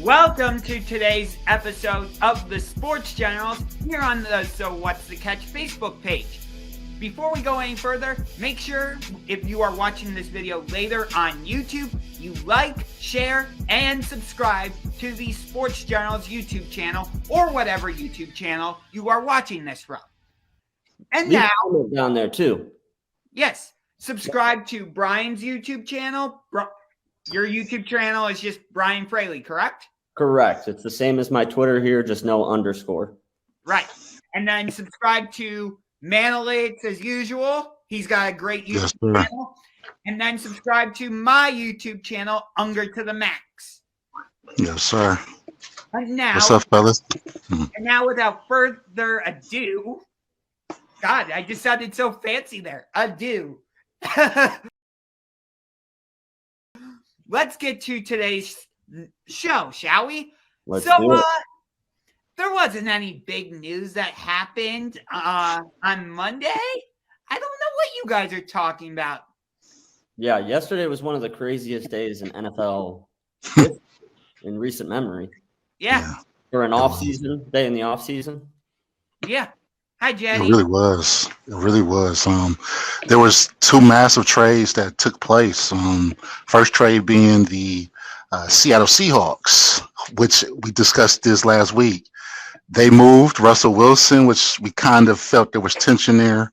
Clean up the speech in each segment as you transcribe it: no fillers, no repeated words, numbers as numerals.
Welcome to today's episode of the Sports Generals here on the So What's the Catch Facebook page. Before we go any further, make sure if you are watching this video later on YouTube, you like, share, and subscribe to the Sports Generals YouTube channel or whatever YouTube channel you are watching this from. And Leave now, a comment down there too. yes, subscribe to Bryan's YouTube channel. Your YouTube channel is just Bryan Fraley, correct? Correct. It's the same as my Twitter here, just no underscore. Right. And then subscribe to Manolitz as usual. He's got a great YouTube channel. And then subscribe to my YouTube channel, Unger to the Max. Yes, sir. And now, what's up, fellas? And now, without further ado, God, I just sounded so fancy there. Ado. Let's get to today's show, shall we? Let's do it. There wasn't any big news that happened on Monday. I don't know what you guys are talking about. Yeah, yesterday was one of the craziest days in NFL in recent memory. Yeah. For an off-season day in the off-season. Yeah. Hi, Jenny. It really was. It really was. There was two massive trades that took place. First trade being the Seattle Seahawks, which we discussed this last week. They moved Russell Wilson, which we kind of felt there was tension there,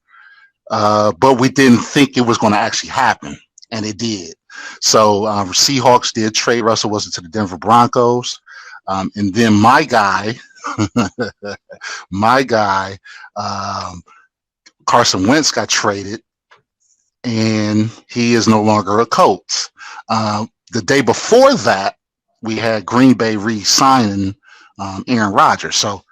but we didn't think it was going to actually happen, and it did. So Seahawks did trade Russell Wilson to the Denver Broncos, and then my guy, Carson Wentz got traded, and he is no longer a coach. The day before that, we had Green Bay re-signing Aaron Rodgers. So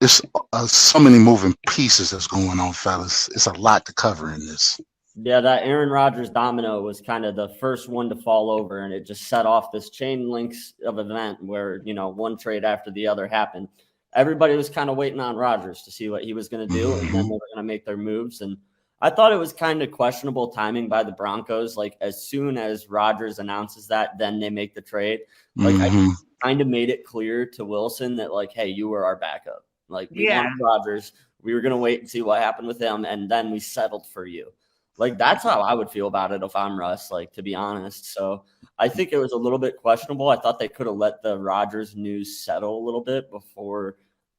there's so many moving pieces that's going on, fellas. It's a lot to cover in this. Yeah, that Aaron Rodgers domino was kind of the first one to fall over, and it just set off this chain links of event where, one trade after the other happened. Everybody was kind of waiting on Rodgers to see what he was going to do, and then they were going to make their moves. And I thought it was kind of questionable timing by the Broncos. Like, as soon as Rodgers announces that, then they make the trade. Like, I kind of made it clear to Wilson that, like, hey, you were our backup. Like, we wanted Rodgers. We were going to wait and see what happened with him, and then we settled for you. Like, that's how I would feel about it if I'm Russ, like, to be honest. So I think it was a little bit questionable. I thought they could have let the Rodgers news settle a little bit before,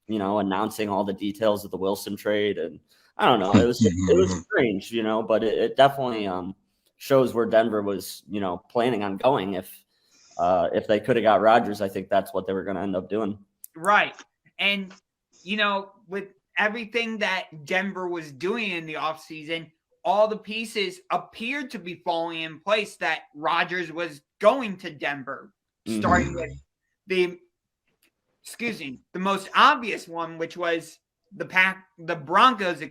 announcing all the details of the Wilson trade. And I don't know. It was strange, but it definitely shows where Denver was, planning on going. If they could have got Rodgers, I think that's what they were going to end up doing. Right. And, with everything that Denver was doing in the offseason, all the pieces appeared to be falling in place that Rodgers was going to Denver, starting with the most obvious one, which was the Broncos,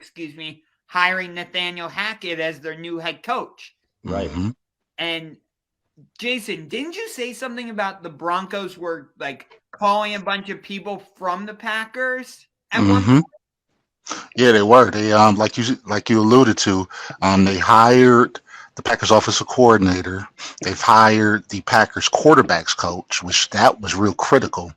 hiring Nathaniel Hackett as their new head coach. Right. And Jason, didn't you say something about the Broncos were like calling a bunch of people from the Packers at one point? Yeah, they were. They like you alluded to, they hired the Packers offensive coordinator. They've hired the Packers quarterbacks coach, which that was real critical.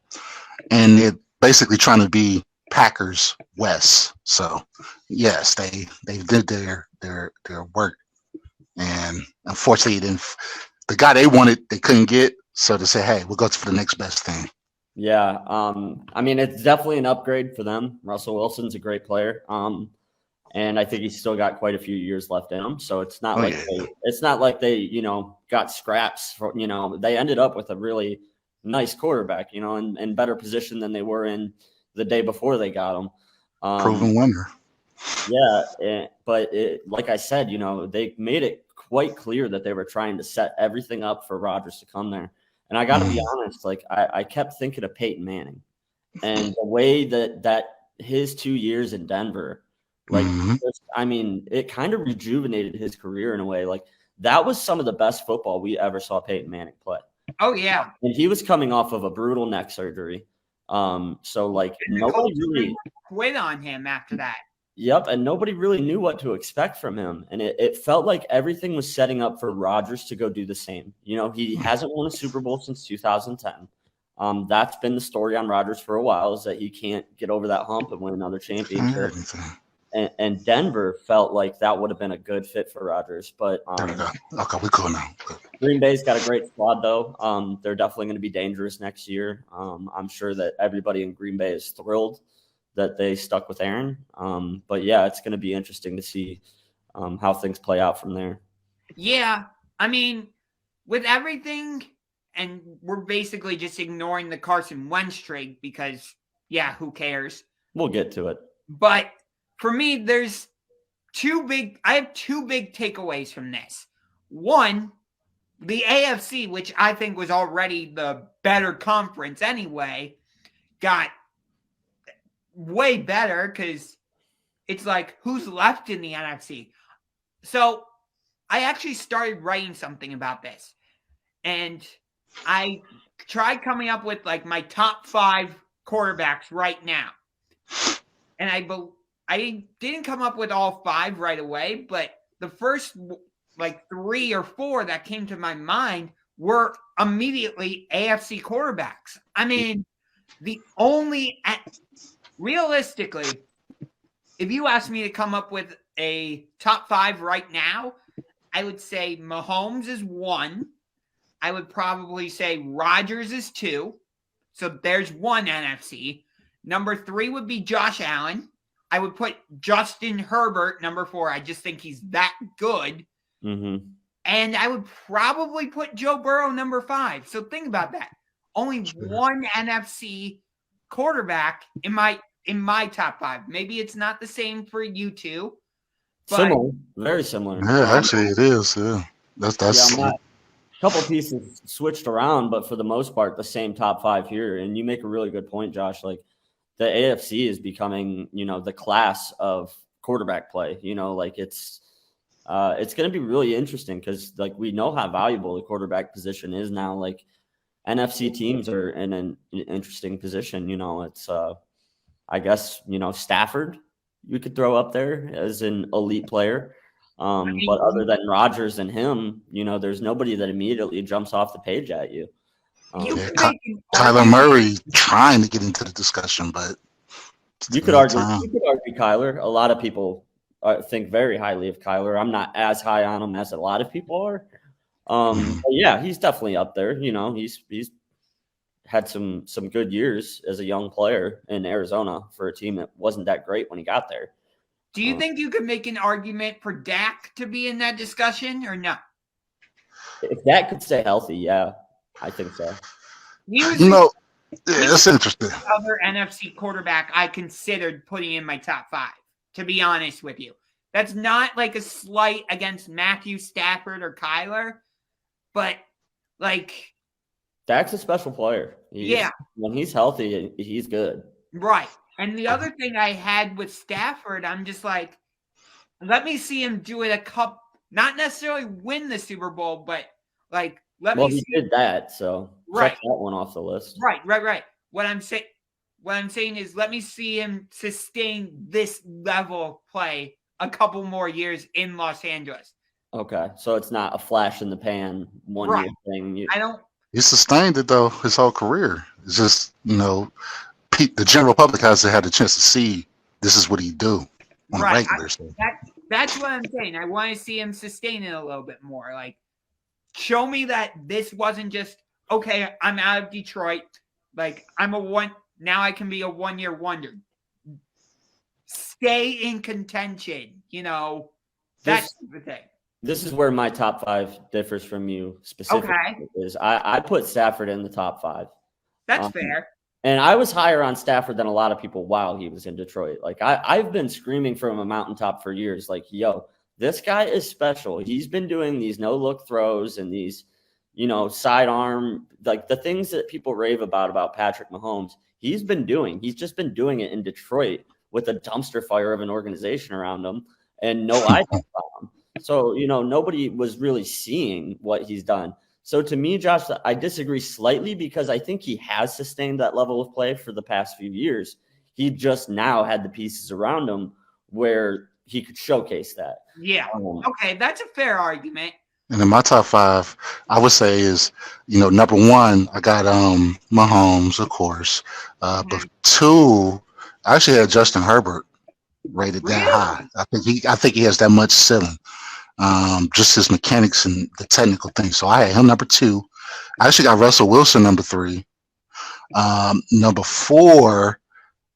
And they're basically trying to be Packers West. So yes, they did their work. And unfortunately the guy they wanted they couldn't get. So they said, hey, we'll go for the next best thing. Yeah, it's definitely an upgrade for them. Russell Wilson's a great player, and I think he's still got quite a few years left in him. So it's not like they got scraps. They ended up with a really nice quarterback, in better position than they were in the day before they got him. Proven winner. Yeah, but like I said, they made it quite clear that they were trying to set everything up for Rodgers to come there. And I got to be honest, like I kept thinking of Peyton Manning and the way that his 2 years in Denver, it kind of rejuvenated his career in a way. Like that was some of the best football we ever saw Peyton Manning play. Oh yeah. And he was coming off of a brutal neck surgery. So like nobody really quit on him after that. Yep, and nobody really knew what to expect from him. And it felt like everything was setting up for Rodgers to go do the same. You know, he hasn't won a Super Bowl since 2010. That's been the story on Rodgers for a while, is that he can't get over that hump and win another championship. And Denver felt like that would have been a good fit for Rodgers. But There we go. Okay, we cool now. Green Bay's got a great squad, though. They're definitely going to be dangerous next year. I'm sure that everybody in Green Bay is thrilled that they stuck with Aaron. But, yeah, it's going to be interesting to see how things play out from there. Yeah, I mean, with everything, and we're basically just ignoring the Carson Wentz trade because, yeah, who cares? We'll get to it. But for me, I have two big takeaways from this. One, the AFC, which I think was already the better conference anyway, got way better because it's like, who's left in the NFC? So I actually started writing something about this. And I tried coming up with like my top 5 quarterbacks right now. And I didn't come up with all 5 right away, but the first like 3 or 4 that came to my mind were immediately AFC quarterbacks. I mean, realistically, if you asked me to come up with a top 5 right now, I would say Mahomes is 1. I would probably say Rodgers is 2. So there's 1 NFC. Number 3 would be Josh Allen. I would put Justin Herbert number 4. I just think he's that good. Mm-hmm. And I would probably put Joe Burrow number 5. So think about that. Only 1 NFC quarterback in my top 5. Maybe it's not the same for you two. Similar, very similar. Yeah, actually it is. Yeah, that's. Yeah, a couple pieces switched around, but for the most part, the same top 5 here. And you make a really good point, Josh. Like the AFC is becoming, the class of quarterback play. Like it's going to be really interesting because like we know how valuable the quarterback position is now. Like NFC teams are in an interesting position. It's I guess Stafford you could throw up there as an elite player. But other than Rodgers and him, there's nobody that immediately jumps off the page at you. Kyler Murray trying to get into the discussion, but you could argue Kyler. A lot of people think very highly of Kyler. I'm not as high on him as a lot of people are. But yeah, he's definitely up there. He's had some good years as a young player in Arizona for a team that wasn't that great when he got there. Do you think you could make an argument for Dak to be in that discussion or no? If Dak could stay healthy, yeah, I think so. That's interesting. Other NFC quarterback I considered putting in my top 5, to be honest with you. That's not like a slight against Matthew Stafford or Kyler, but like Dak's a special player. When he's healthy, he's good. Right. And the other thing I had with Stafford, I'm just like, let me see him do it not necessarily win the Super Bowl, but like, he did that, so check that one off the list. Right. What I'm saying is let me see him sustain this level of play a couple more years in Los Angeles. Okay. So it's not a flash in the pan one year thing. He sustained it though his whole career. It's just, the general public hasn't had a chance to see this is what he do on a regular. That's what I'm saying. I want to see him sustain it a little bit more. Like, show me that this wasn't just, okay, I'm out of Detroit. Like, now I can be a 1-year wonder. Stay in contention, that's the thing. This is where my top 5 differs from you specifically. Okay. Is I put Stafford in the top 5. That's fair. And I was higher on Stafford than a lot of people while he was in Detroit. Like I've been screaming from a mountaintop for years, like, yo, this guy is special. He's been doing these no-look throws and these, sidearm, like the things that people rave about Patrick Mahomes. He's been doing. He's just been doing it in Detroit with a dumpster fire of an organization around him and no eyes on him. So, nobody was really seeing what he's done. So to me, Josh, I disagree slightly because I think he has sustained that level of play for the past few years. He just now had the pieces around him where he could showcase that. Yeah. Okay, that's a fair argument. And in my top five, I would say is, number one, I got Mahomes, of course. But two, I actually had Justin Herbert rated that high. Really? I think he has that much ceiling. Just his mechanics and the technical things. So I had him number two. I actually got Russell Wilson number three. Number four,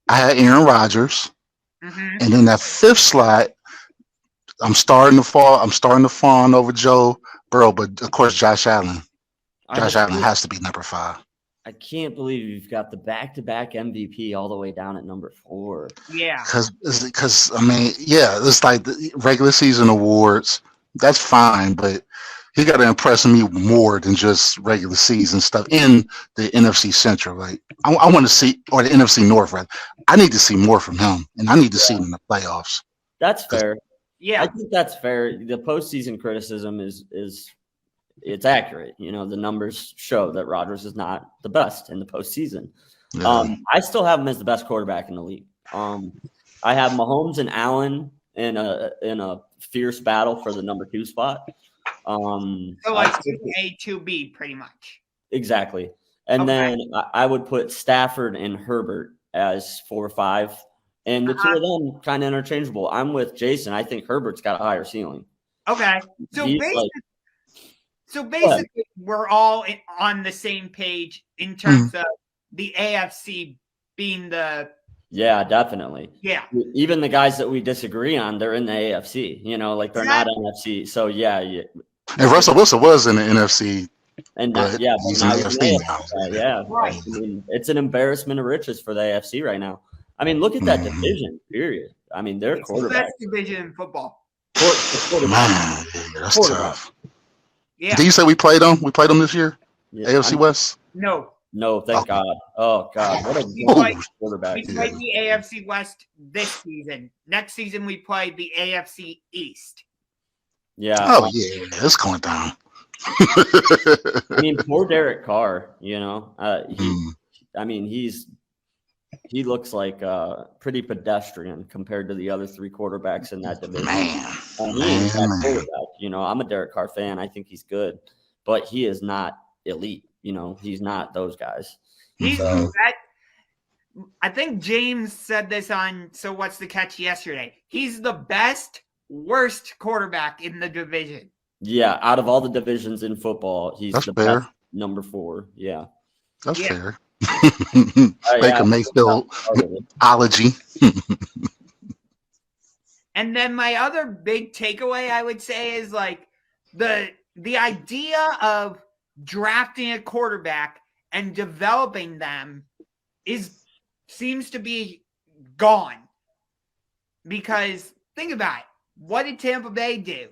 I had Aaron Rodgers. Mm-hmm. And then that fifth slot, I'm starting to fawn over Joe Burrow, but of course Josh Allen. Josh Allen has to be number five. I can't believe you've got the back-to-back MVP all the way down at number 4. Yeah. Because I mean, yeah, it's like the regular season awards. That's fine, but he got to impress me more than just regular season stuff in the NFC Central. Like I want to see, or the NFC North rather. I need to see more from him, and I need to see him in the playoffs. That's fair. Yeah. I think that's fair. The postseason criticism is it's accurate. The numbers show that Rodgers is not the best in the postseason. Yeah. I still have him as the best quarterback in the league. I have Mahomes and Allen in a fierce battle for the number 2 spot. So like 2A, 2B, pretty much. Exactly. And then I would put Stafford and Herbert as 4 or 5. And the two of them kind of interchangeable. I'm with Jason. I think Herbert's got a higher ceiling. Okay. So basically, we're all on the same page in terms of the AFC being the. Yeah, definitely. Yeah. Even the guys that we disagree on, they're in the AFC. They're not NFC. So yeah. And Russell Wilson was in the NFC. And but he's in the AFC now. Yeah. Right. I mean, it's an embarrassment of riches for the AFC right now. I mean, look at that division, period. I mean, they're quarterback. It's the best division in football. Man, that's tough. Yeah. Did you say we played them? We played them this year? Yeah, AFC West? No, thank God. Oh, God. What a quarterback. We played the AFC West this season. Next season, we played the AFC East. Yeah. Oh, yeah. It's going down. I mean, poor Derek Carr, he looks like pretty pedestrian compared to the other 3 quarterbacks in that division. I'm a Derek Carr fan. I think he's good, but he is not elite. He's not those guys. I think James said this on So What's the Catch yesterday. He's the worst quarterback in the division. Yeah, out of all the divisions in football, he's That's the fair. best number 4. Yeah. That's fair. Baker Mayfield ology. And then my other big takeaway, I would say, is like the idea of drafting a quarterback and developing them seems to be gone. Because think about it. What did Tampa Bay do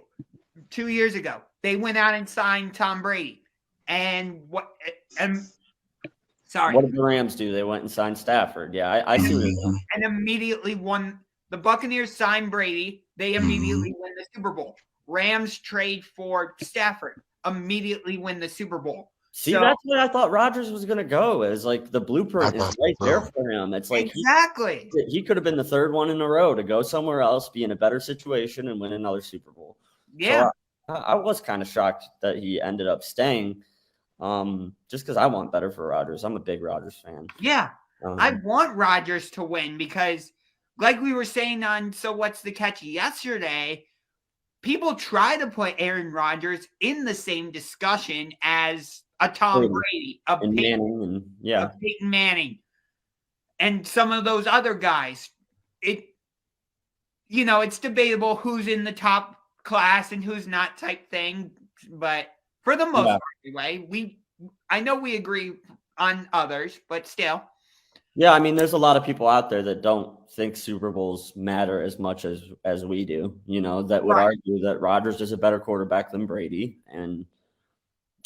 2 years ago? They went out and signed Tom Brady. What did the Rams do? They went and signed Stafford. Yeah, I see that. And immediately won. The Buccaneers signed Brady. They immediately win the Super Bowl. Rams trade for Stafford. Immediately win the Super Bowl. See, that's where I thought Rodgers was going to go. Is like the blueprint is right there for him. It's like exactly he could have been the 3rd one in a row to go somewhere else, be in a better situation, and win another Super Bowl. Yeah, so I was kind of shocked that he ended up staying. Just because I want better for Rodgers. I'm a big Rodgers fan. Yeah, I want Rodgers to win because, like we were saying on So What's the Catch yesterday, people try to put Aaron Rodgers in the same discussion as a Tom Brady, a Peyton Manning, and some of those other guys. It's debatable who's in the top class and who's not type thing, but for the most part, anyway, I know we agree on others, but still. Yeah, I mean, there's a lot of people out there that don't think Super Bowls matter as much as we do, that would argue that Rodgers is a better quarterback than Brady. And,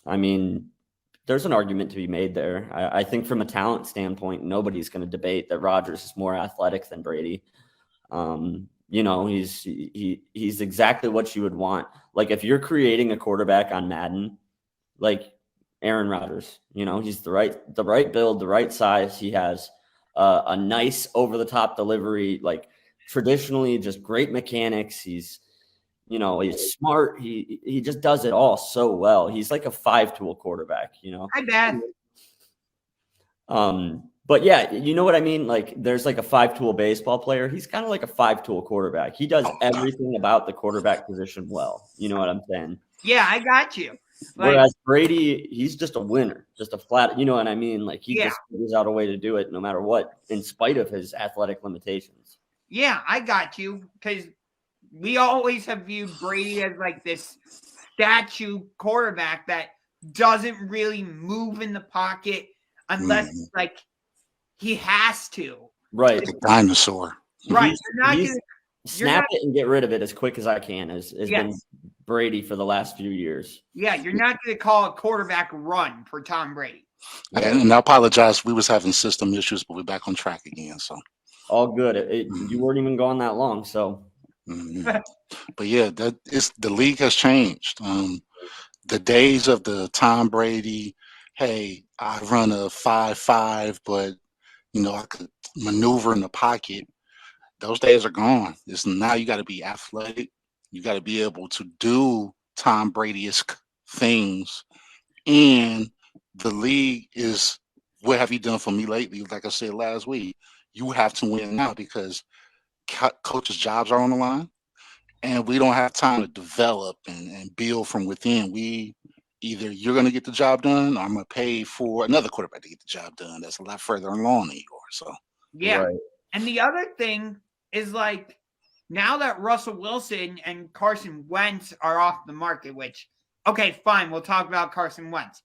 I mean, there's an argument to be made there. I think from a talent standpoint, nobody's going to debate that Rodgers is more athletic than Brady. He's exactly what you would want. Like, if you're creating a quarterback on Madden, like Aaron Rodgers, he's the right build, the right size. He has a nice over the top delivery, like traditionally just great mechanics. He's, You know, he's smart. He just does it all so well. He's like a 5-tool quarterback, you know. Hi, Beth. But yeah, you know what I mean? Like there's like a 5-tool baseball player. He's kind of like a 5-tool quarterback. He does everything about the quarterback position well. You know what I'm saying? Yeah, I got you. Like, whereas Brady, he's just a winner, just a flat, you know what I mean? Like he just figures out a way to do it no matter what, in spite of his athletic limitations. Yeah, I got you. Because we always have viewed Brady as like this statue quarterback that doesn't really move in the pocket unless like he has to. Right. Like a dinosaur. Right. Snap it and get rid of it as quick as I can has been Brady for the last few years. Yeah, you're not going to call a quarterback run for Tom Brady. And I apologize. We was having system issues, but we're back on track again. So all good. You weren't even gone that long. So, but yeah, the league has changed. The days of the Tom Brady, hey, I run a 5.5, but you know I could maneuver in the pocket. Those days are gone. It's now you got to be athletic. You got to be able to do Tom Brady-esque things. And the league is, what have you done for me lately? Like I said last week, you have to win now because coaches' jobs are on the line. And we don't have time to develop and build from within. Either you're going to get the job done or I'm going to pay for another quarterback to get the job done. That's a lot further along than you are. So, yeah. Right. And the other thing is like, now that Russell Wilson and Carson Wentz are off the market, which, okay, fine, we'll talk about Carson Wentz.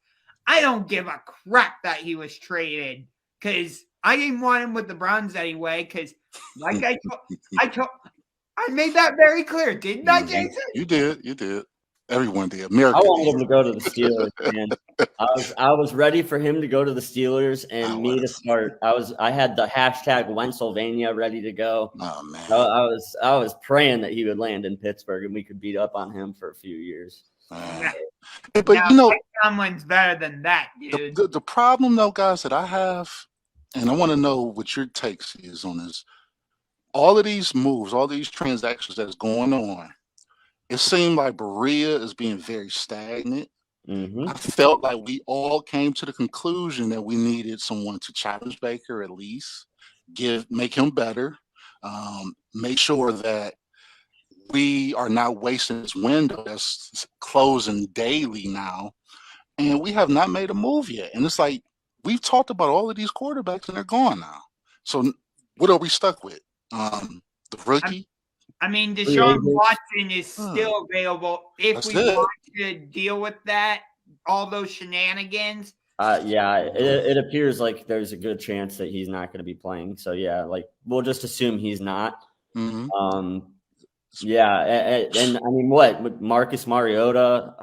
I don't give a crap that he was traded because I didn't want him with the Browns anyway. Because, like I made that very clear, didn't I, Jason? You did. Everyone did. America. I wanted him to go to the Steelers, man. I was ready for him to go to the Steelers and me to start. I had the hashtag Wentzylvania ready to go. Oh man. I was praying that he would land in Pittsburgh and we could beat up on him for a few years. But now, you know, Tomlin's better than that, dude. The problem though, guys, that I have, and I want to know what your takes is on this. All of these moves, all these transactions that's going on, it seemed like Berea is being very stagnant. I felt like we all came to the conclusion that we needed someone to challenge Baker, at least make him better, make sure that we are not wasting this window that's closing daily now, and we have not made a move yet. And it's like we've talked about all of these quarterbacks and they're gone now. So what are we stuck with? The rookie. I mean, Deshaun Watson is still available if we want to deal with that, all those shenanigans. It appears like there's a good chance that he's not going to be playing. So, yeah, like we'll just assume he's not. Yeah, and I mean, what Marcus Mariota?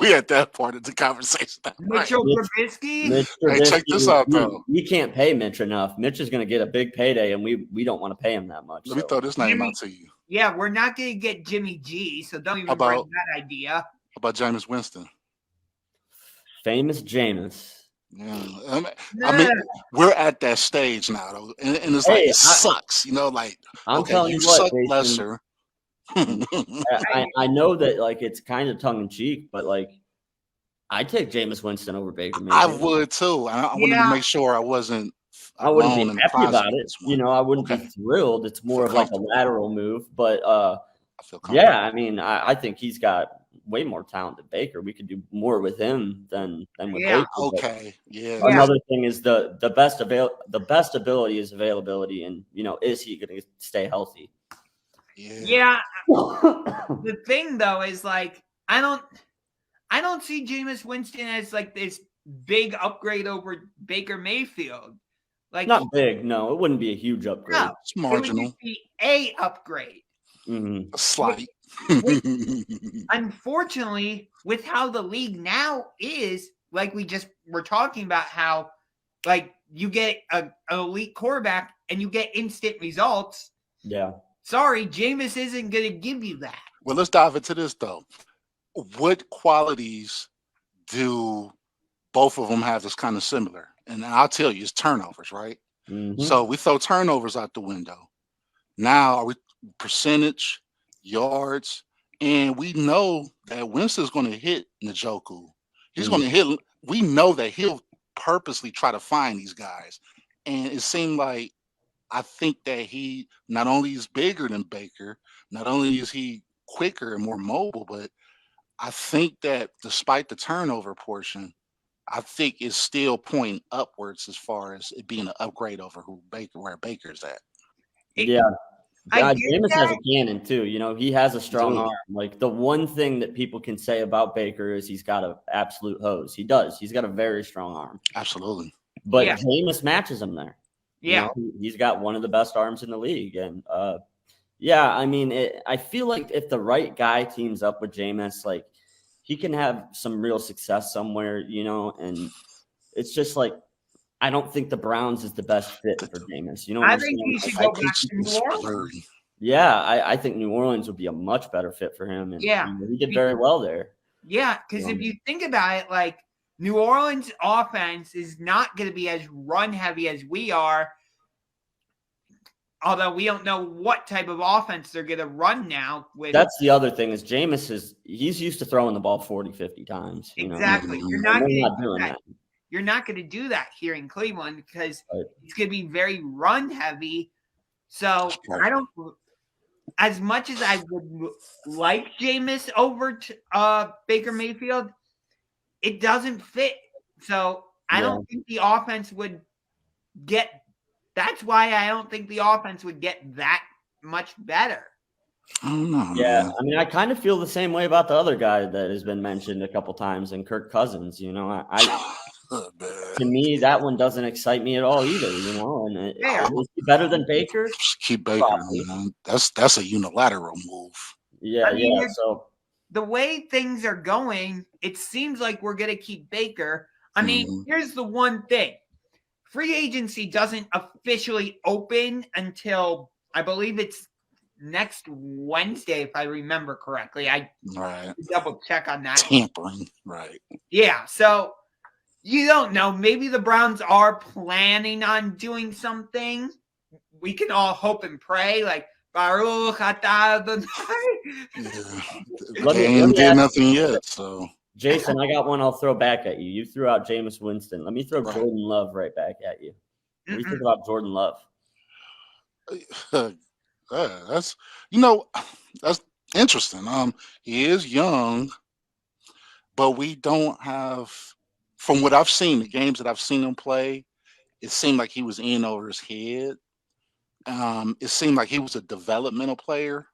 We had that part of the conversation. Mitchell Trubisky. Hey, check this out, though. We can't pay Mitch enough. Mitch is going to get a big payday, and we don't want to pay him that much. Let me throw this name out to you. Yeah, we're not going to get Jimmy G, so don't even bring that idea. How about Jameis Winston? Famous Jameis. Yeah, I mean, we're at that stage now, though, and it's like it sucks, you know. Like, I'm telling you what, suck lesser. I know that like it's kind of tongue in cheek, but like I'd take Jameis Winston over Baker Mayfield. I would too. I wanted to make sure I wouldn't be happy about it. You know, I wouldn't be thrilled. It's more of like a lateral move, but I mean, I think he's got way more talent than Baker. We could do more with him than with Baker. Okay. Yeah. Another thing is the best ability is availability, and you know, is he going to stay healthy? Yeah. The thing though is like I don't see Jameis Winston as like this big upgrade over Baker Mayfield. Like not big, no, it wouldn't be a huge upgrade. No, it's marginal. It would be a upgrade. A slight. Unfortunately, with how the league now is, like we just were talking about, how like you get an elite quarterback and you get instant results. Yeah. Sorry, Jameis isn't going to give you that. Well, let's dive into this though. What qualities do both of them have that's kind of similar? And I'll tell you, it's turnovers, right? So we throw turnovers out the window. Now, are we percentage, yards, and we know that Winston's going to hit Njoku. He's going to hit. We know that he'll purposely try to find these guys, and it seemed like I think that he not only is bigger than Baker, not only is he quicker and more mobile, but I think that despite the turnover portion, I think it's still pointing upwards as far as it being an upgrade over where Baker's at. Yeah. Jameis has that. a cannon too. You know, he has a strong Dude. arm. Like the one thing that people can say about Baker is he's got an absolute hose. He does. He's got a very strong arm. Absolutely. But Yeah. Jameis matches him there. Yeah. You know, he's got one of the best arms in the league. And yeah, I mean, I feel like if the right guy teams up with Jameis, like he can have some real success somewhere, you know, and it's just like, I don't think the Browns is the best fit for Jameis. You know what I I'm think saying? he should I go think back to New it's Orleans. blurry. Yeah, I think New Orleans would be a much better fit for him. And Yeah. you know, he did very well there. Yeah, because if you think about it, like New Orleans offense is not going to be as run heavy as we are. Although we don't know what type of offense they're going to run now. That's the other thing is Jameis he's used to throwing the ball 40, 50 times. You exactly. know? You're not And going they're to not do doing that. that. You're not going to do that here in Cleveland because Right. it's going to be very run heavy. So Right. I don't. As much as I would like Jameis over to Baker Mayfield, it doesn't fit. So I don't think the offense would get. That's why I don't think the offense would get that much better. I don't know. Yeah, man. I mean, I kind of feel the same way about the other guy that has been mentioned a couple times, and Kirk Cousins. You know, to me, that one doesn't excite me at all either. You know, and is he better than Baker? Just keep Baker. Probably. You know? That's a unilateral move. Yeah, I mean, yeah. So the way things are going, it seems like we're going to keep Baker. I mean, here's the one thing. Free agency doesn't officially open until I believe it's next Wednesday, if I remember correctly. I double check on that. Tampering, right. Yeah, so you don't know. Maybe the Browns are planning on doing something. We can all hope and pray, like Baruch atah Adonai. They ain't did nothing yet, so. Jason, I got one I'll throw back at you. You threw out Jameis Winston. Let me throw Jordan Love right back at you. What do you think about Jordan Love? That's interesting. He is young, but we don't have, from what I've seen, the games that I've seen him play, it seemed like he was in over his head. It seemed like he was a developmental player.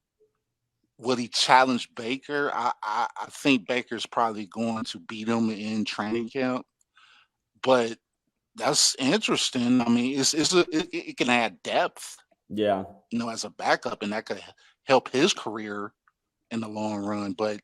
Would he challenge Baker? I think Baker's probably going to beat him in training camp, but that's interesting. I mean, it can add depth. Yeah, you know, as a backup, and that could help his career in the long run. But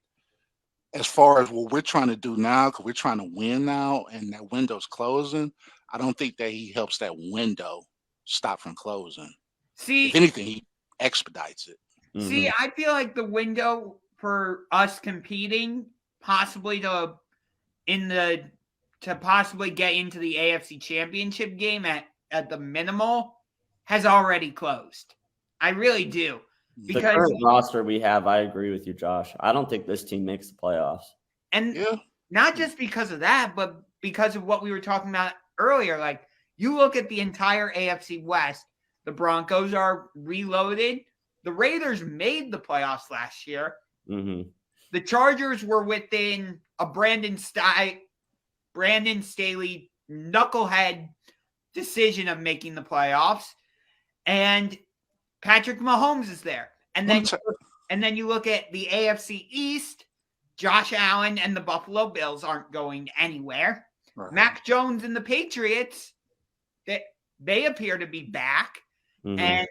as far as what we're trying to do now, because we're trying to win now, and that window's closing, I don't think that he helps that window stop from closing. See, if anything, he expedites it. See, I feel like the window for us competing, possibly to possibly get into the AFC Championship game at the minimal, has already closed. I really do. The current roster we have, I agree with you, Josh. I don't think this team makes the playoffs. And not just because of that, but because of what we were talking about earlier. Like, you look at the entire AFC West, the Broncos are reloaded. The Raiders made the playoffs last year. Mm-hmm. The Chargers were within a Brandon Staley knucklehead decision of making the playoffs, and Patrick Mahomes is there. And then you look at the AFC East. Josh Allen and the Buffalo Bills aren't going anywhere. Right. Mac Jones and the Patriots, they appear to be back, and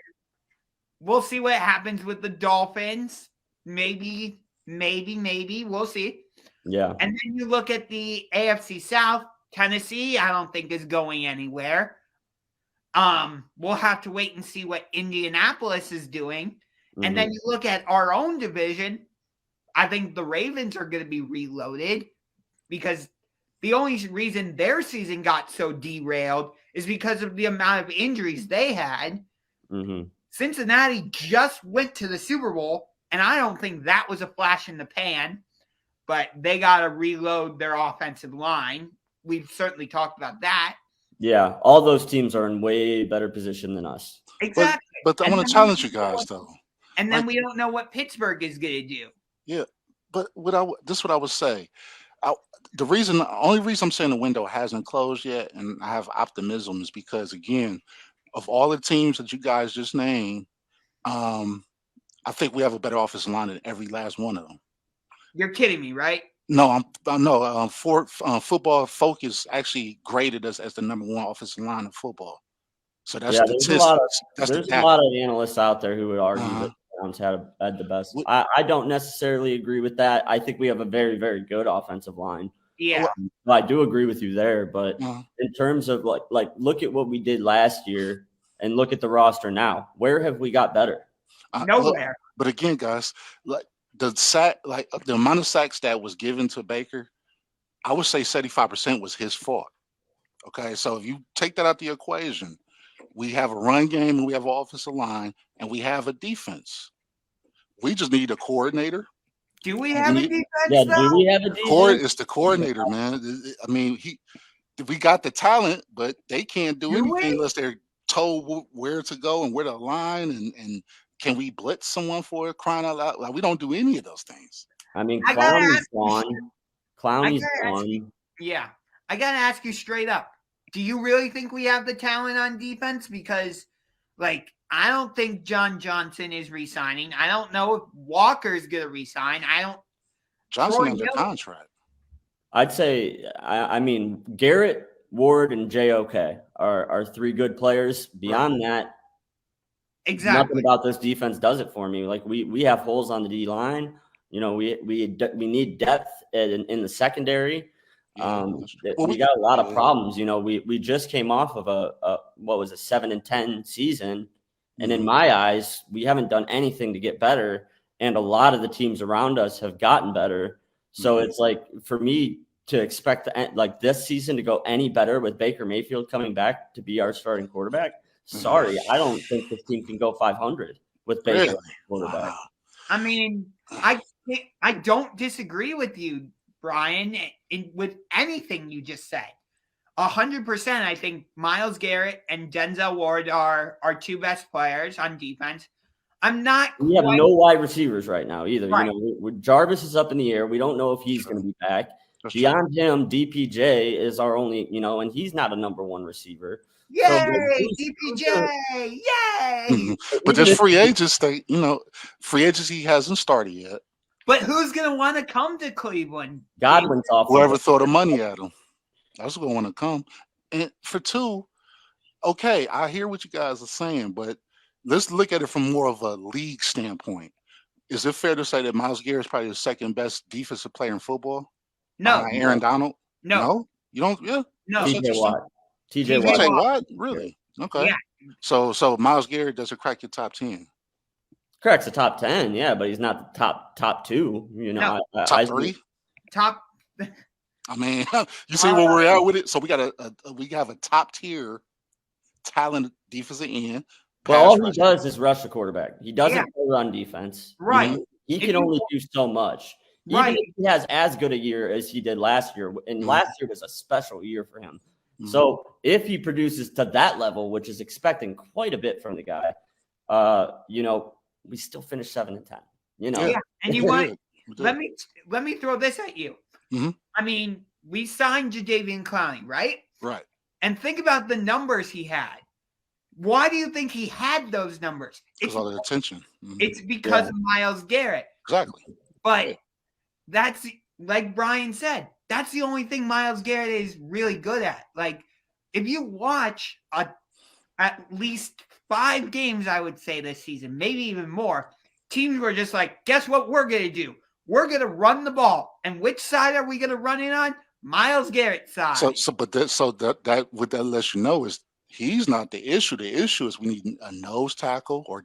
we'll see what happens with the Dolphins. Maybe. We'll see. Yeah. And then you look at the AFC South. Tennessee, I don't think is going anywhere. We'll have to wait and see what Indianapolis is doing. And then you look at our own division. I think the Ravens are going to be reloaded because the only reason their season got so derailed is because of the amount of injuries they had. Cincinnati just went to the Super Bowl And I don't think that was a flash in the pan, but they got to reload their offensive line. We've certainly talked about that. Yeah, all those teams are in way better position than us. Exactly. But I want to challenge you guys, though. And then we don't know what Pittsburgh is going to do. Yeah, but this is what I would say. The only reason I'm saying the window hasn't closed yet, and I have optimism, is because, again, of all the teams that you guys just named, I think we have a better offensive line than every last one of them. You're kidding me, right? No, Football Focus actually graded us as the number one offensive line in football. So that's there's a lot of analysts out there who would argue that the Browns had the best. I don't necessarily agree with that. I think we have a very, very good offensive line. Yeah, I do agree with you there. But in terms of like, look at what we did last year and look at the roster now. Where have we got better? Nowhere. But again, guys, like the amount of sacks that was given to Baker, I would say 75% was his fault. Okay, so if you take that out the equation, we have a run game and we have an offensive line and we have a defense. We just need a coordinator. Do we have a defense? Yeah, do we have a defense? It's the coordinator, man. I mean, we got the talent, but they can't do anything unless they're told where to go and where to align and can we blitz someone for it, crying out loud? Like, we don't do any of those things. I mean, Clowney's gone. Clowney's gone. Yeah. I got to ask you straight up. Do you really think we have the talent on defense? Because, like, I don't think John Johnson is re-signing. I don't know if Walker's going to re-sign. Johnson under contract. I'd say, I mean, Garrett, Ward, and JOK are three good players. Beyond that, exactly, nothing about this defense does it for me. Like, we have holes on the D line. You know, we need depth in the secondary. We got a lot of problems. You know, we just came off of a 7-10 season, and in my eyes, we haven't done anything to get better. And a lot of the teams around us have gotten better. So it's like, for me to expect like this season to go any better with Baker Mayfield coming back to be our starting quarterback. Sorry, I don't think this team can go 500 with Baker as quarterback. I mean, I don't disagree with you, Bryan, with anything you just said. 100%, I think Myles Garrett and Denzel Ward are our two best players on defense. We have no wide receivers right now either. Right. You know, Jarvis is up in the air. We don't know if he's going to be back. Beyond him, DPJ is our only, and he's not a number one receiver. Yay, DPJ! Yay! But there's free agents. Free agency hasn't started yet. But who's going to want to come to Cleveland? Godwin's off. Whoever throw the money at him. That's going to want to come. And for two, okay, I hear what you guys are saying, but let's look at it from more of a league standpoint. Is it fair to say that Myles Garrett is probably the second best defensive player in football? No. Aaron Donald? No. You don't? Yeah. No. TJ Watt? Really? Okay. Yeah. So Myles Garrett doesn't crack your top 10. Cracks the top 10, yeah, but he's not the top two. Top 3? Top. I mean, you see where we're at with it. So we got we have a top tier talent defensive end. Well, all he does is rush the quarterback. He doesn't run defense. Right. He can only do so much. Right. Even if he has as good a year as he did last year, and last year was a special year for him. So if he produces to that level, which is expecting quite a bit from the guy, we still finish 7-10. Yeah. And you want let me throw this at you. I mean, we signed Jadeveon Clowney, right? Right. And think about the numbers he had. Why do you think he had those numbers? Because all the attention. It's because of Myles Garrett. Exactly. But that's, like Bryan said, that's the only thing Myles Garrett is really good at. Like, if you watch at least 5 games, I would say this season, maybe even more, teams were just like, guess what we're going to do? We're going to run the ball. And which side are we going to run it on? Myles Garrett's side. That what that lets you know is he's not the issue. The issue is we need a nose tackle or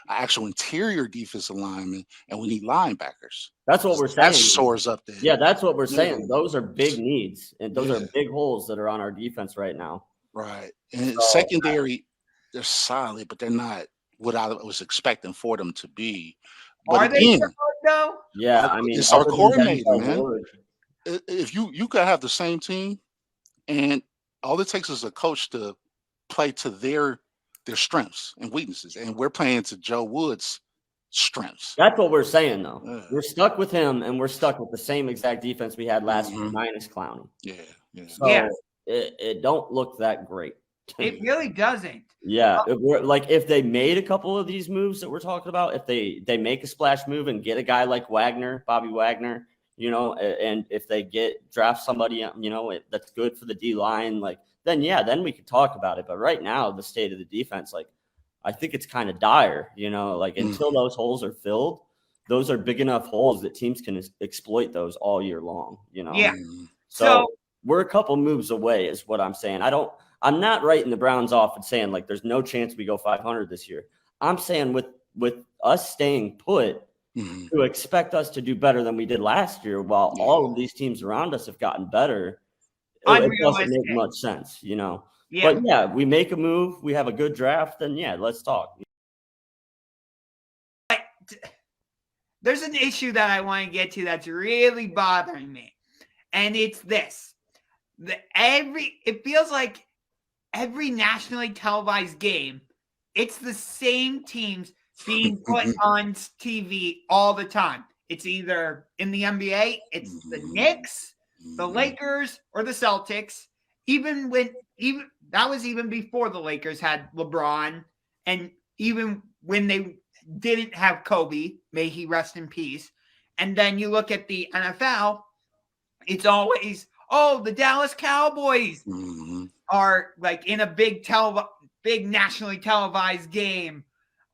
actual interior defensive lineman, and we need linebackers. That's what we're saying. That soars up there. Yeah, that's what we're saying. Those are big needs, and those are big holes that are on our defense right now. Right. And secondary, they're solid, but they're not what I was expecting for them to be. But Are they again, so good, though? Yeah, I mean, it's our other than coordinator, Denzel man. Ward, If you could have the same team, and all it takes is a coach to play to their strengths and weaknesses, and we're playing to Joe Wood's strengths. that's what we're saying, though. We're stuck with him, and we're stuck with the same exact defense we had last year, minus Clowney. Yeah. So it don't look that great. It really doesn't. Yeah, if they made a couple of these moves that we're talking about, if they make a splash move and get a guy like Bobby Wagner, and if they draft somebody, that's good for the D line, then we could talk about it. But right now, the state of the defense, I think it's kind of dire, until those holes are filled, those are big enough holes that teams can exploit those all year long, Yeah. So we're a couple moves away is what I'm saying. I'm not writing the Browns off and saying there's no chance we go 500 this year. I'm saying with us staying put, to expect us to do better than we did last year, while all of these teams around us have gotten better, it doesn't make much sense, Yeah. But yeah, we make a move, we have a good draft, then let's talk. There's an issue that I want to get to that's really bothering me, and it's this: it feels like every nationally televised game, it's the same teams being put on TV all the time. It's either in the NBA, it's the Knicks, the Lakers, or the Celtics. Even that was even before the Lakers had LeBron, and even when they didn't have Kobe, may he rest in peace. And then you look at the NFL, it's always, the Dallas Cowboys are in a big nationally televised game.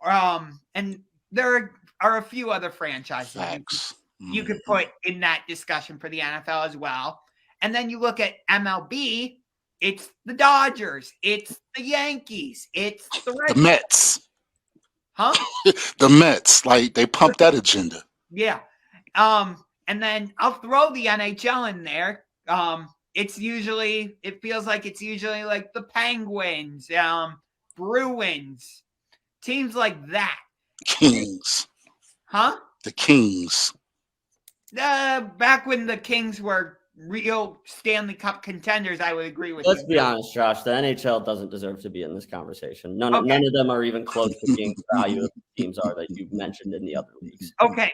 And there are a few other franchises you could put in that discussion for the NFL as well. And then you look at MLB, it's the Dodgers, it's the Yankees, it's the Mets. Huh? The Mets, they pump that agenda. Yeah. And then I'll throw the NHL in there. It feels like it's usually the Penguins, Bruins, teams like that. Kings. Huh? The Kings. Back when the Kings were real Stanley Cup contenders, I would agree with you. Let's be honest, Josh. The NHL doesn't deserve to be in this conversation. None of them are even close to being the value of the teams are that you've mentioned in the other leagues. Okay,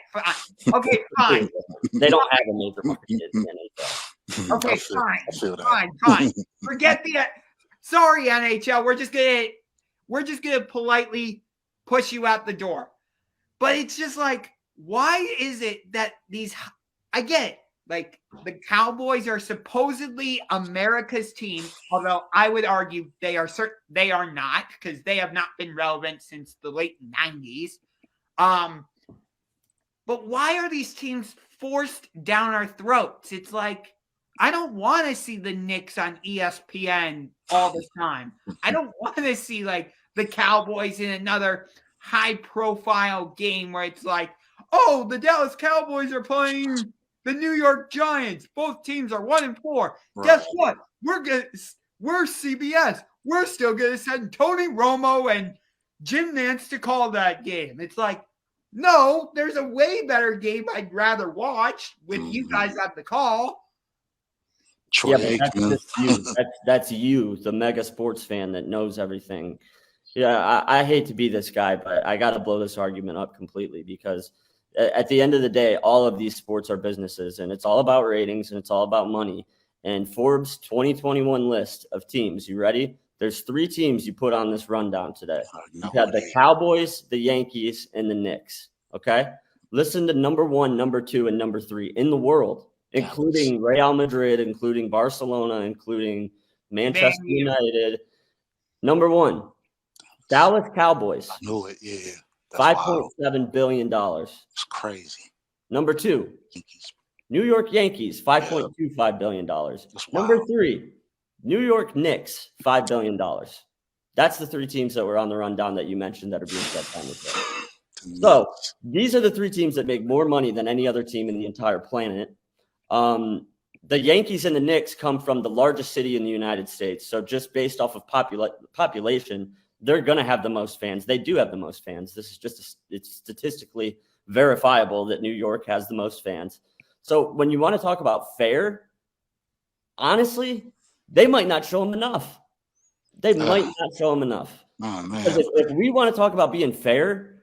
fine. They don't have a major market in the NHL. Okay, fine. Forget the. Sorry, NHL. We're just gonna politely push you out the door. But it's just why is it that I get it. The Cowboys are supposedly America's team, although I would argue they are not, because they have not been relevant since the late 90s. But why are these teams forced down our throats? It's I don't want to see the Knicks on ESPN all the time. I don't want to see the Cowboys in another high-profile game where it's the Dallas Cowboys are playing the New York Giants. Both teams are 1-4. Right. Guess what? We're CBS. We're still going to send Tony Romo and Jim Nantz to call that game. It's no, there's a way better game I'd rather watch with you guys at the call. Yeah, but that's you, the mega sports fan that knows everything. Yeah, I hate to be this guy, but I got to blow this argument up completely, because at the end of the day, all of these sports are businesses, and it's all about ratings and it's all about money. And Forbes 2021 list of teams, you ready? There's 3 teams you put on this rundown today. You have the Cowboys, the Yankees, and the Knicks. Okay? Listen to number 1, number 2, and number 3 in the world, including Real Madrid, including Barcelona, including Manchester United. Number 1, Dallas Cowboys. I knew it, yeah. $5.7 billion. It's crazy. Number 2, Yankees. New York Yankees, $5.25 billion. Number 3, New York Knicks, $5 billion. That's the 3 teams that were on the rundown that you mentioned that are being set down this way. So these are the 3 teams that make more money than any other team in the entire planet. The Yankees and the Knicks come from the largest city in the United States. So just based off of population, they're going to have the most fans. They do have the most fans. This is it's statistically verifiable that New York has the most fans. So when you want to talk about fair, honestly, they might not show them enough. They might not show them enough. Oh, man. Because if we want to talk about being fair,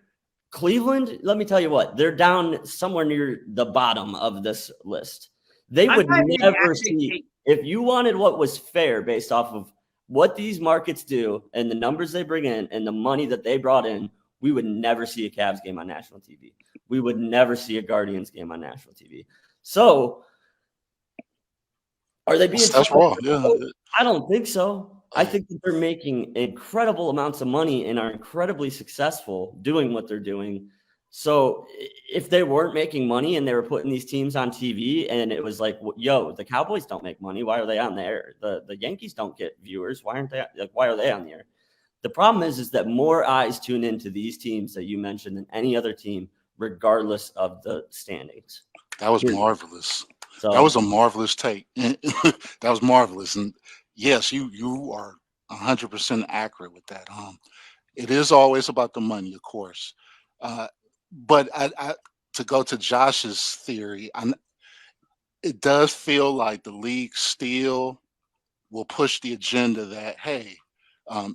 Cleveland, let me tell you what, they're down somewhere near the bottom of this list. They would never see, if you wanted what was fair based off of what these markets do and the numbers they bring in and the money that they brought in, we would never see a Cavs game on national TV. We would never see a Guardians game on national TV. So, are they being that's wrong? Yeah. I don't think so. I think that they're making incredible amounts of money and are incredibly successful doing what they're doing. So if they weren't making money and they were putting these teams on TV and it was like, yo, the Cowboys don't make money, why are they on the air? The Yankees don't get viewers. Why are they on the air? The problem is that more eyes tune into these teams that you mentioned than any other team, regardless of the standings. That was marvelous. So, that was a marvelous take. That was marvelous. And yes, you are 100% accurate with that. It is always about the money, of course. But I to go to Josh's theory, it does feel like the league still will push the agenda that, hey,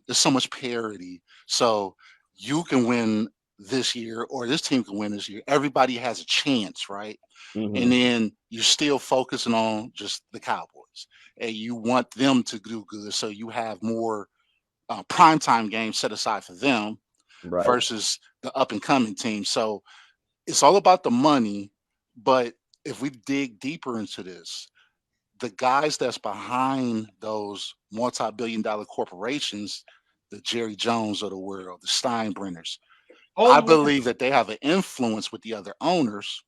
there's so much parity. So you can win this year or this team can win this year. Everybody has a chance, right? mm-hmm. And then you're still focusing on just the Cowboys. And you want them to do good. So you have more primetime games set aside for them versus the up-and-coming team. So it's all about the money. But if we dig deeper into this, the guys that's behind those multi-billion-dollar corporations, the Jerry Jones of the world, the Steinbrenners, I believe that they have an influence with the other owners.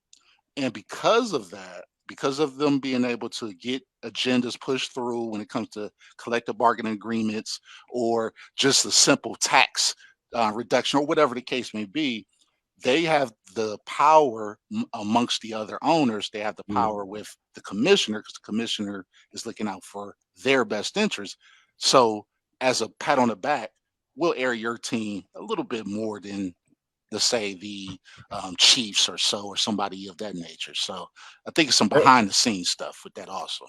And because of that, because of them being able to get agendas pushed through when it comes to collective bargaining agreements or just a simple tax reduction or whatever the case may be, they have the power amongst the other owners. They have the power with the commissioner because the commissioner is looking out for their best interest. So as a pat on the back, we'll air your team a little bit more than, let's say, the Chiefs or so, or somebody of that nature. So I think it's some behind the scenes stuff with that also.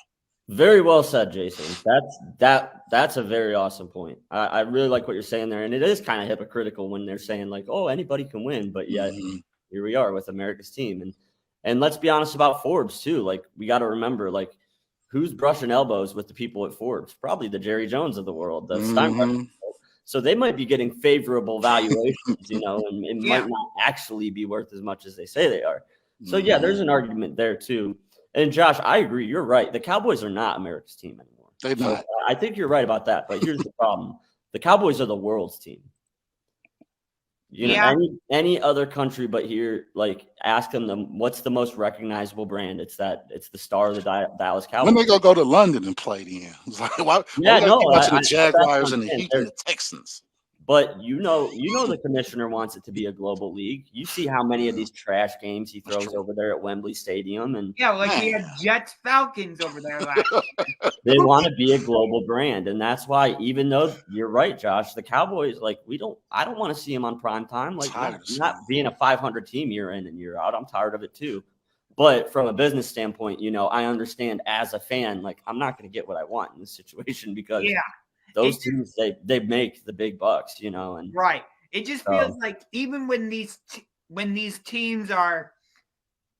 Very well said, Jason. That's a very awesome point. I really like what you're saying there. And it is kind of hypocritical when they're saying like, oh, anybody can win. But yet here we are with America's team. And let's be honest about Forbes too. Like we got to remember, like, who's brushing elbows with the people at Forbes? Probably the Jerry Jones of the world, the Steinbrenner. So they might be getting favorable valuations, and it might not actually be worth as much as they say they are. So yeah, there's an argument there too. And Josh, I agree. You're right. The Cowboys are not America's team anymore. They're not. I think you're right about that. But here's the problem: the Cowboys are the world's team. Any other country but here, like, ask them what's the most recognizable brand. It's the star of the Dallas Cowboys. When they go to London and play then? It's like, why watching the Jaguars and the Heat and the Texans? But the commissioner wants it to be a global league. You see how many of these trash games he throws over there at Wembley Stadium, and he had Jets Falcons over there last year. They want to be a global brand, and that's why. Even though you're right, Josh, the Cowboys, like, I don't want to see them on prime time. Like, not being a 500 team year in and year out. I'm tired of it too. But from a business standpoint, I understand as a fan, like, I'm not going to get what I want in this situation because those teams, they make the big bucks, and right. It just feels like even when these teams are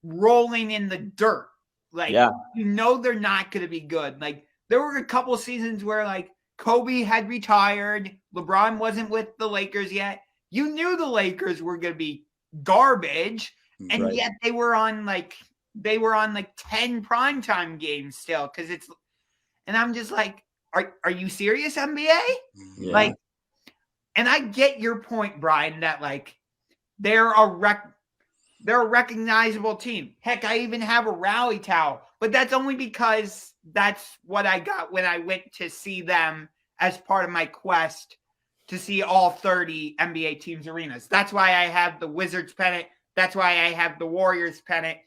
rolling in the dirt, like, they're not going to be good. Like, there were a couple seasons where, like, Kobe had retired, LeBron wasn't with the Lakers yet. You knew the Lakers were going to be garbage, and yet they were on like 10 primetime games still and I'm just like, Are you serious, NBA? Yeah. Like, and I get your point, Bryan, that, like, they're a recognizable team. Heck, I even have a rally towel, but that's only because that's what I got when I went to see them as part of my quest to see all 30 NBA teams' arenas. That's why I have the Wizards pennant. That's why I have the Warriors pennant.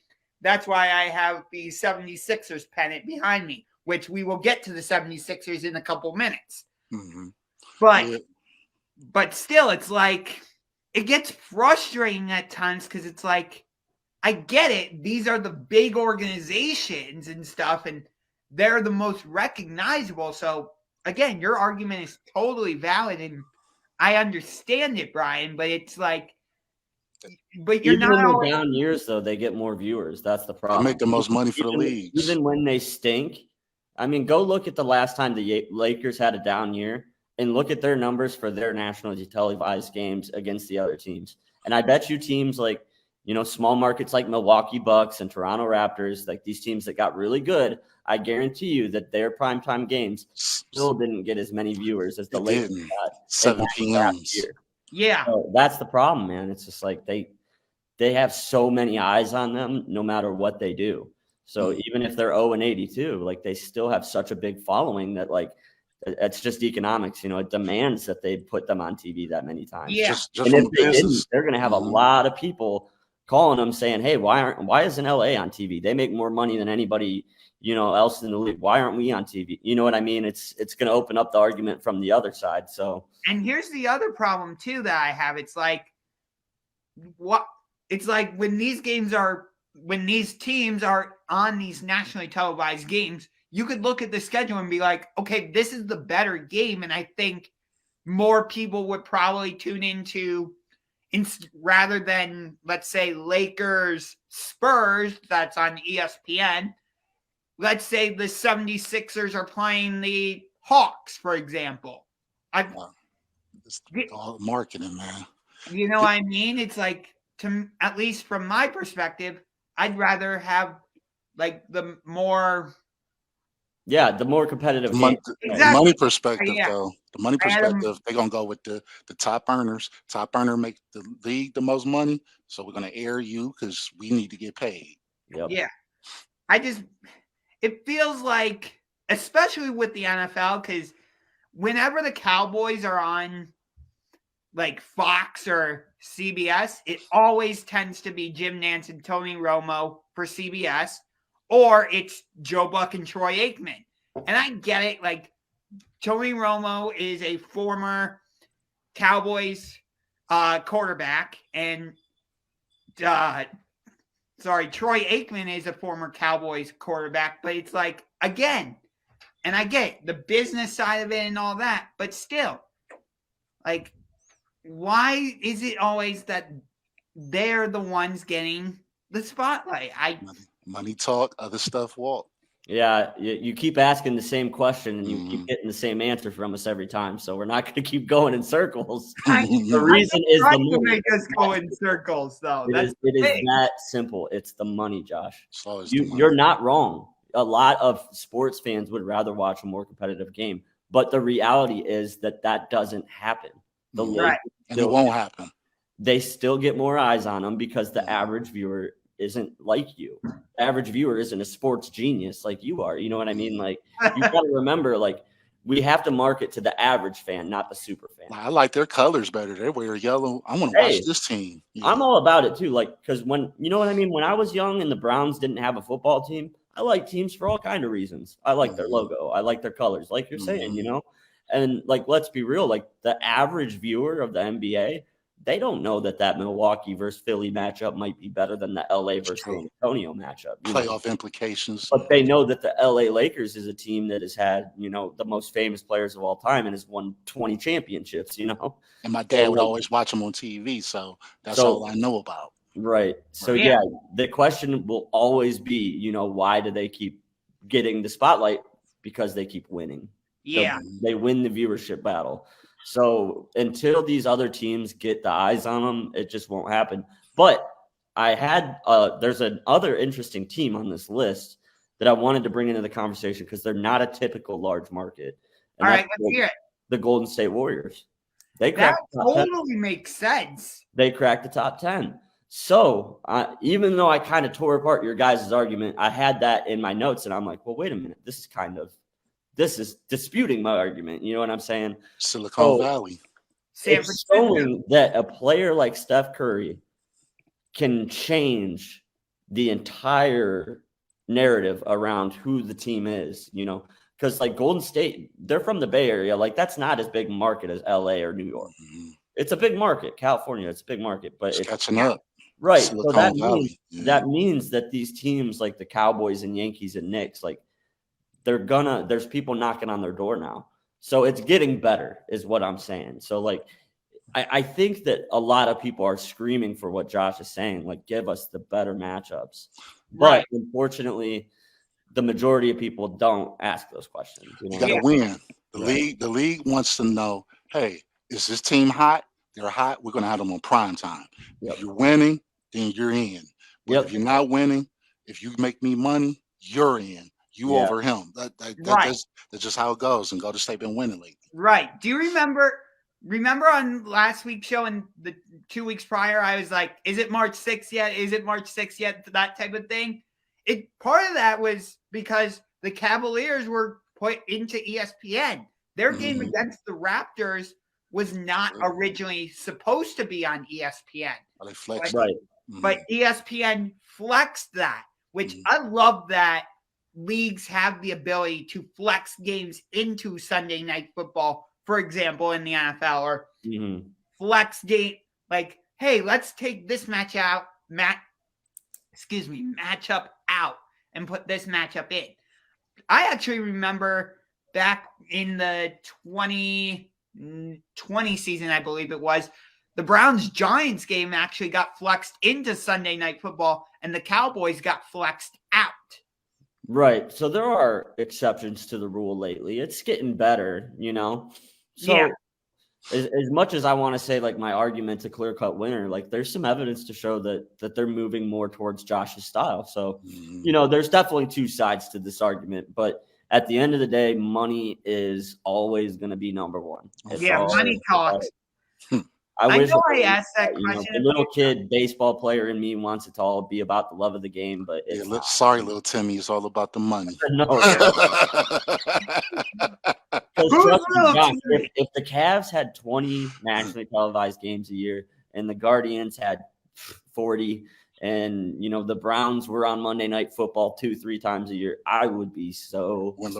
That's why I have the 76ers pennant behind me, which we will get to the 76ers in a couple minutes. But still, it's like, it gets frustrating at times because it's like, I get it. These are the big organizations and stuff, and they're the most recognizable. So again, your argument is totally valid, and I understand it, Bryan. But it's like, but you're Even not in the always, down years, though, they get more viewers. That's the They problem. make the most money for the leagues. Even when they stink, I mean, go look at the last time the Lakers had a down year and look at their numbers for their nationally televised games against the other teams. And I bet you teams like, small markets like Milwaukee Bucks and Toronto Raptors, like these teams that got really good, I guarantee you that their primetime games still didn't get as many viewers as the Lakers got 7 p.m. yeah. So that's the problem, man. It's just like they have so many eyes on them no matter what they do. So even if they're 0-82, like they still have such a big following that like it's just economics. It demands that they put them on TV that many times. Yeah. Just And from if they business. didn't, they're going to have a lot of people calling them saying, "Hey, why isn't LA on TV? They make more money than anybody else in the league. Why aren't we on TV?" You know what I mean? It's going to open up the argument from the other side. So, And here's the other problem too that I have. It's like when these teams are on these nationally televised games, you could look at the schedule and be like, okay, this is the better game. And I think more people would probably tune into rather than, let's say, Lakers Spurs, that's on ESPN. Let's say the 76ers are playing the Hawks, for example. It's all marketing, man. You know what I mean? It's like, at least from my perspective, I'd rather have like the more competitive game. The money perspective, Yeah. though. The money perspective, they're gonna go with the top earners. Top earner make the league the most money, so we're gonna air you because we need to get paid. Yep. Yeah. It feels like, especially with the NFL, because whenever the Cowboys are on like Fox or CBS, it always tends to be Jim Nantz and Tony Romo for CBS, or it's Joe Buck and Troy Aikman. And I get it. Like, Tony Romo is a former Cowboys quarterback, and Troy Aikman is a former Cowboys quarterback. But it's like, again, and I get it, the business side of it and all that, but still, like, why is it always that they're the ones getting the spotlight? Money talk, other stuff walk. Yeah, you keep asking the same question and you keep getting the same answer from us every time. So we're not going to keep going in circles. The reason is the money. Make us go in circles, though. It is that simple. It's the money, Josh. You're You're not wrong. A lot of sports fans would rather watch a more competitive game, but the reality is that doesn't happen. And it won't happen. They still get more eyes on them because the average viewer isn't like you. The average viewer isn't a sports genius like you are. You know what I mean? Like, you got to remember, like, we have to market to the average fan, not the super fan. I like their colors better. They wear yellow. I want to watch this team. Yeah. I'm all about it too. Like, because when, you know what I mean? When I was young and the Browns didn't have a football team, I like teams for all kind of reasons. I like their logo. I like their colors, like you're saying, And like, let's be real, like the average viewer of the NBA, they don't know that Milwaukee versus Philly matchup might be better than the LA versus San Antonio matchup. Playoff implications. But they know that the LA Lakers is a team that has had, the most famous players of all time and has won 20 championships, And my dad would always watch them on TV, so that's all I know about. Right. So, the question will always be, why do they keep getting the spotlight? Because they keep winning. Yeah. They win the viewership battle. So until these other teams get the eyes on them, it just won't happen. But there's another interesting team on this list that I wanted to bring into the conversation because they're not a typical large market. And all right, let's hear it. The Golden State Warriors. That totally makes sense. They cracked the top 10. So even though I kind of tore apart your guys' argument, I had that in my notes and I'm like, well, wait a minute. This is disputing my argument. You know what I'm saying? Silicon Valley. It's showing that a player like Steph Curry can change the entire narrative around who the team is, because like Golden State, they're from the Bay Area. Like that's not as big a market as LA or New York. It's a big market. California, it's a big market, but it's catching up. Right. So Silicon Valley. that means that these teams like the Cowboys and Yankees and Knicks, like there's people knocking on their door now. So it's getting better is what I'm saying. So like I think that a lot of people are screaming for what Josh is saying, like give us the better matchups. But unfortunately, the majority of people don't ask those questions. You got to win. The league wants to know, hey, is this team hot? They're hot. We're going to have them on prime time. If you're winning, then you're in. But if you're not winning, if you make me money, you're in. You over him. That's just how it goes. And Golden State been winning lately. Right. Do you remember on last week's show and the 2 weeks prior, I was like, is it March 6th yet? Is it March 6th yet? That type of thing. Part of that was because the Cavaliers were put into ESPN. Their game against the Raptors was not originally supposed to be on ESPN. They flexed but ESPN flexed that, which I love that leagues have the ability to flex games into Sunday Night Football, for example, in the NFL, or flex game like, hey, let's take this matchup out and put this matchup in. I actually remember back in the 2020 season, I believe it was, the Browns-Giants game actually got flexed into Sunday Night Football, and the Cowboys got flexed out. Right. So there are exceptions to the rule lately. It's getting better, So as much as I want to say, like, my argument's a clear-cut winner, like, there's some evidence to show that they're moving more towards Josh's style. So, there's definitely two sides to this argument. But at the end of the day, money is always going to be number one. Money talks. I know I asked that question. The little kid baseball player in me wants it to all be about the love of the game, but it's sorry, little Timmy, it's all about the money. No. If the Cavs had 20 nationally televised games a year and the Guardians had 40 and, the Browns were on Monday Night Football 2-3 times a year, I would be so when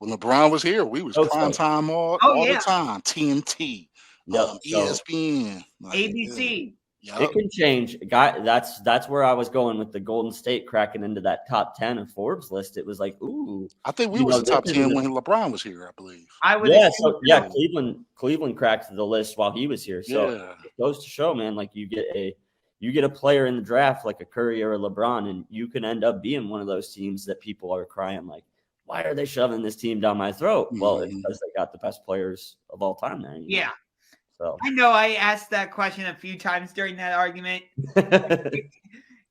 LeBron was here, we was prime time all the time. TNT. ESPN, ABC. It can change. That's where I was going with the Golden State cracking into that top 10 of Forbes list. It was like, ooh. I think we was the top 10 when LeBron was here, I believe. Cleveland cracked the list while he was here. So it goes to show, man, like you get a player in the draft like a Curry or a LeBron, and you can end up being one of those teams that people are crying like, why are they shoving this team down my throat? Well, it's because they got the best players of all time there. Yeah. So I know I asked that question a few times during that argument.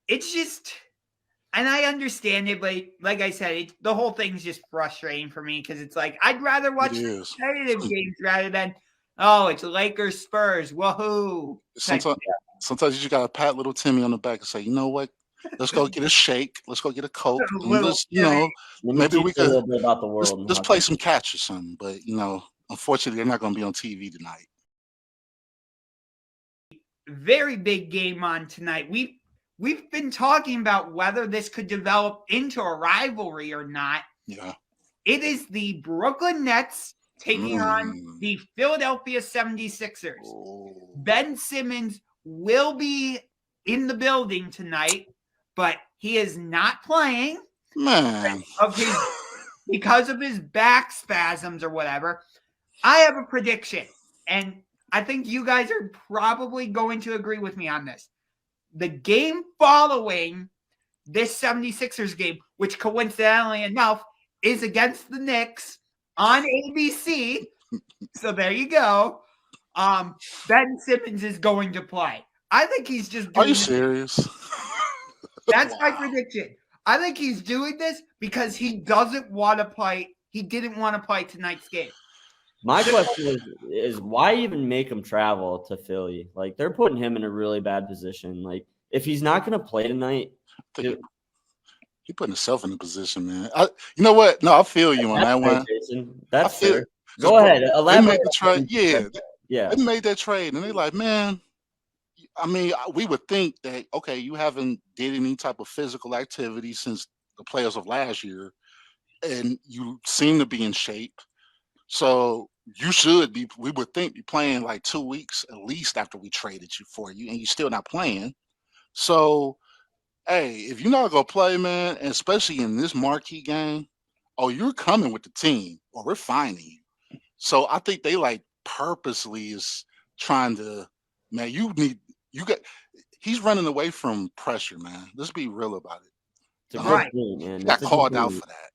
It's just, and I understand it, but like I said, the whole thing's just frustrating for me because it's like I'd rather watch competitive games rather than, it's Lakers Spurs, woohoo. Sometimes you just gotta pat little Timmy on the back and say, you know what? Let's go get a shake. Let's go get a Coke. Maybe we could about the world. Let's play some catch or something. But unfortunately, they're not going to be on TV tonight. Very big game on tonight. We've been talking about whether this could develop into a rivalry or not. Yeah. It is the Brooklyn Nets taking on the Philadelphia 76ers. Oh. Ben Simmons will be in the building tonight, but he is not playing because of his back spasms or whatever. I have a prediction, and I think you guys are probably going to agree with me on this. The game following this 76ers game, which coincidentally enough is against the Knicks on ABC. So there you go. Ben Simmons is going to play. I think he's just doing Are you serious? That's my prediction. I think he's doing this because he doesn't want to play. He didn't want to play tonight's game. My question is why even make him travel to Philly? Like, they're putting him in a really bad position. Like, if he's not going to play tonight, he's putting himself in a position, man. You know what? No, I feel you on that one. That's fair. Go ahead. They made the trade. Yeah. They made that trade, and they're like, man. I mean, we would think that, okay, you haven't did any type of physical activity since the playoffs of last year, and you seem to be in shape. So you should be, we would think, be playing like 2 weeks at least after we traded you for you, and you're still not playing. So, hey, if you're not gonna play, man, and especially in this marquee game, oh, you're coming with the team, or we're fining you. So I think they like purposely is trying to, man. You got. He's running away from pressure, man. Let's be real about it. It's a good Right. point, man. He got It's a good called out point. for that.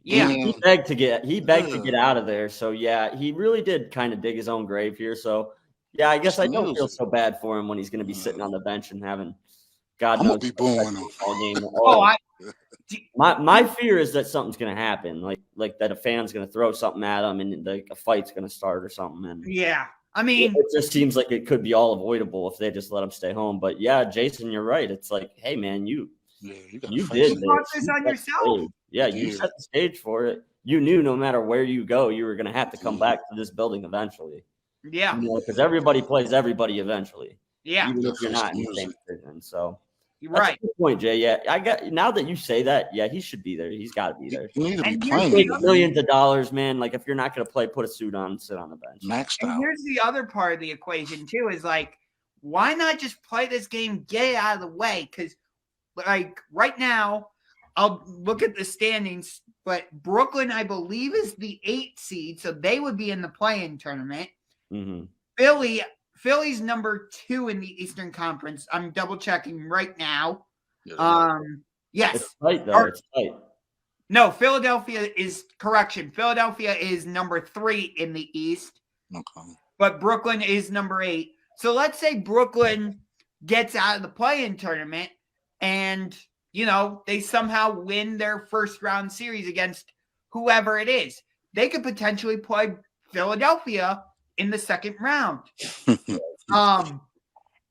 Yeah. He And begged to get out of there. So yeah, he really did kind of dig his own grave here. So yeah, I guess I don't feel so bad for him when he's going to be sitting on the bench and having God I'm knows gonna be booing him all game. Oh, My fear is that something's going to happen, like that a fan's going to throw something at him and like a fight's going to start or something. And yeah. I mean, it just seems like it could be all avoidable if they just let him stay home. But yeah, Jason, you're right. It's like, hey man, you did brought this on yourself. Yeah, you set the stage for it. You knew no matter where you go, you were going to have to come back to this building eventually. Yeah. Because everybody plays everybody eventually. Yeah. Even if you're not in the same division. So you're that's right. a good point, Jay. Yeah, now that you say that, yeah, he should be there. He's got to be there. You need to be And playing. Millions of dollars, man. Like if you're not going to play, put a suit on and sit on the bench. Maxed And out. here's the other part of the equation too: is like, why not just play this game, get it out of the way? Because like right now, I'll look at the standings, but Brooklyn, I believe, is the 8th seed, so they would be in the play-in tournament. Mm-hmm. Philly's number 2 in the Eastern Conference. I'm double checking right now. Yes, It's tight though. It's tight. No, Philadelphia is correction. Philadelphia is number 3 in the East. Okay. But Brooklyn is number 8. So let's say Brooklyn gets out of the play-in tournament and, they somehow win their first round series against whoever it is. They could potentially play Philadelphia in the second round. So get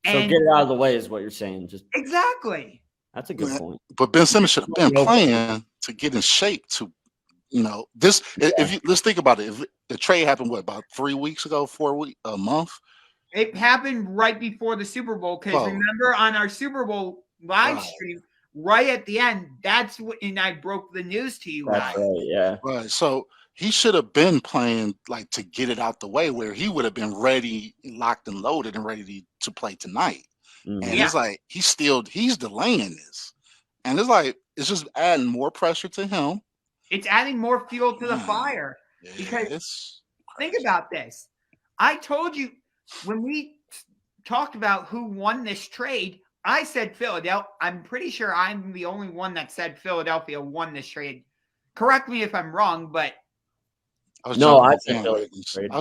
it out of the way is what you're saying. Just exactly. That's a good point. But Ben Simmons should have been playing to get in shape to, this. Yeah. Let's think about it. If the trade happened, about 3 weeks ago, 4 weeks, a month. It happened right before the Super Bowl. Because remember on our Super Bowl live stream, right at the end, that's when I broke the news to you guys. Right, yeah. Right. So he should have been playing like to get it out the way, where he would have been ready, locked and loaded, and ready to play tonight. Mm-hmm. And it's like he's delaying this, and it's just adding more pressure to him. It's adding more fuel to the fire. Because think about this. I told you when we talked about who won this trade, I said Philadelphia. I'm pretty sure I'm the only one that said Philadelphia won this trade. Correct me if I'm wrong, but I was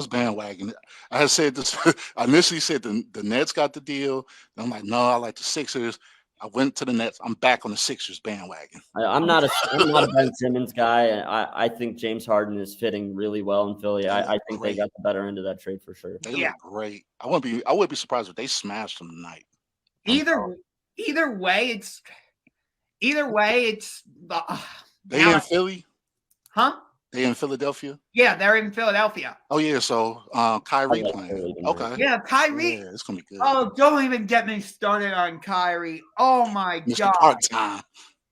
bandwagon. I had said this. I initially said the Nets got the deal. And I'm like, no, I like the Sixers. I went to the Nets. I'm back on the Sixers bandwagon. I'm not a Ben Simmons guy. I think James Harden is fitting really well in Philly. I think they got the better end of that trade for sure. They look great. I wouldn't be surprised if they smashed them tonight. Either way, it's they in Philly? Huh? They in Philadelphia? Yeah, they're in Philadelphia. Oh yeah, so Kyrie playing. Okay. Yeah, Kyrie. Yeah, it's gonna be good. Oh, don't even get me started on Kyrie. Oh my Mr. God. Part-time.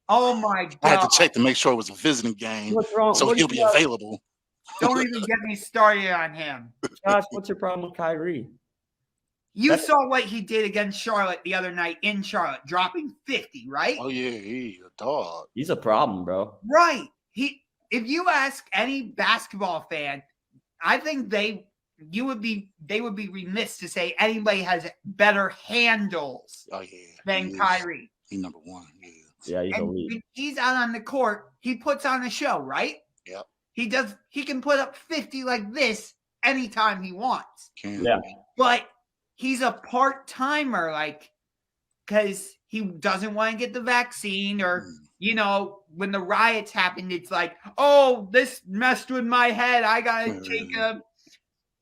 Oh my God. I had to check to make sure it was a visiting game. What's wrong? So he'll be available. Don't even get me started on him. Josh, what's your problem with Kyrie? You saw what he did against Charlotte the other night in Charlotte, dropping 50, right? Oh yeah, he's a dog. He's a problem, bro. Right. If you ask any basketball fan, I think they would be remiss to say anybody has better handles than Kyrie. He's number 1. Yeah, he's elite. When he's out on the court, he puts on a show, right? Yep. He can put up 50 like this anytime he wants. Yeah. But he's a part-timer, because he doesn't want to get the vaccine or, when the riots happened, it's like, oh, this messed with my head. I got to take a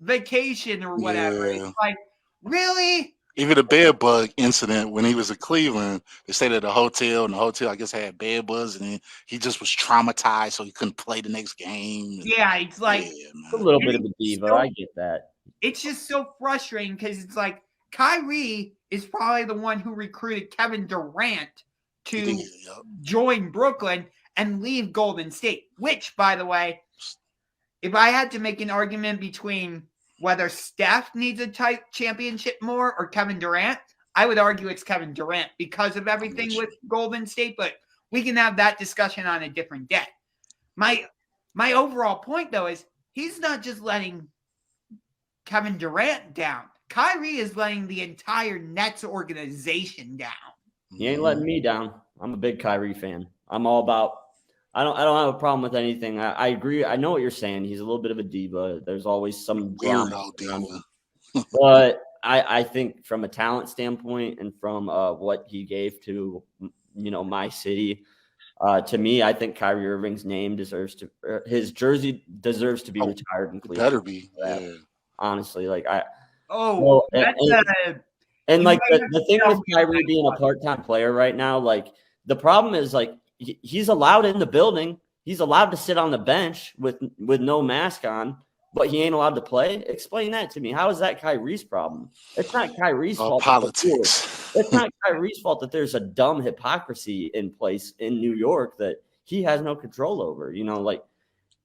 vacation or whatever. Yeah. It's like, really? Even the bed bug incident when he was in Cleveland, they stayed at a hotel, and the hotel, I guess, had bed bugs, and he just was traumatized, so he couldn't play the next game. Yeah, it's like a little bit of a diva. I get that. It's just so frustrating because it's like Kyrie is probably the one who recruited Kevin Durant to join Brooklyn and leave Golden State, which, by the way, if I had to make an argument between whether Steph needs a championship more or Kevin Durant, I would argue it's Kevin Durant because of everything with Golden State, but we can have that discussion on a different day. My overall point, though, is he's not just letting Kevin Durant down. Kyrie is letting the entire Nets organization down. He ain't letting me down. I'm a big Kyrie fan. I'm all about I don't have a problem with anything. I agree. I know what you're saying. He's a little bit of a diva. There's always some weirdo diva. But I think from a talent standpoint and from what he gave to my city, to me, I think Kyrie Irving's name his jersey deserves to be retired in Cleveland. Better be. Yeah. Honestly, like and like the thing with Kyrie being a part-time player right now, like the problem is like he's allowed in the building. He's allowed to sit on the bench with no mask on, but he ain't allowed to play. Explain that to me. How is that Kyrie's problem? It's not Kyrie's fault. Politics. It's not Kyrie's fault that there's a dumb hypocrisy in place in New York that he has no control over. Like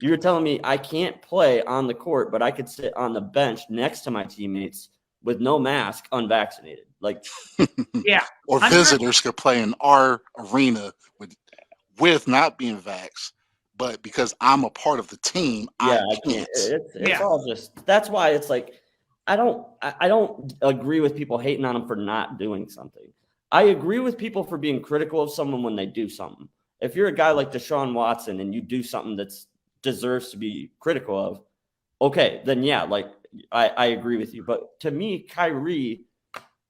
you're telling me I can't play on the court, but I could sit on the bench next to my teammates with no mask, unvaccinated. Like, yeah. Or visitors could play in our arena with not being vaxxed, but because I'm a part of the team, I can't. It's all just that's why it's like I don't agree with people hating on him for not doing something. I agree with people for being critical of someone when they do something. If you're a guy like Deshaun Watson and you do something that deserves to be critical of, okay, then yeah, like I agree with you. But to me, Kyrie,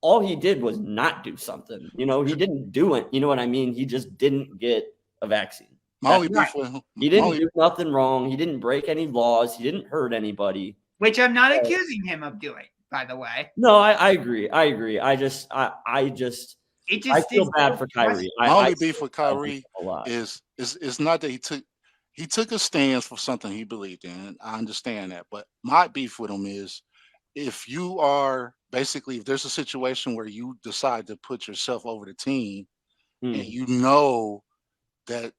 all he did was not do something. He didn't do it. You know what I mean? He just didn't get a vaccine. He didn't do nothing wrong. He didn't break any laws. He didn't hurt anybody. Which I'm not accusing him of doing, by the way. No, I agree. I feel bad for Kyrie. My only beef with Kyrie is not that he took a stance for something he believed in. I understand that. But my beef with him is if there's a situation where you decide to put yourself over the team and you know that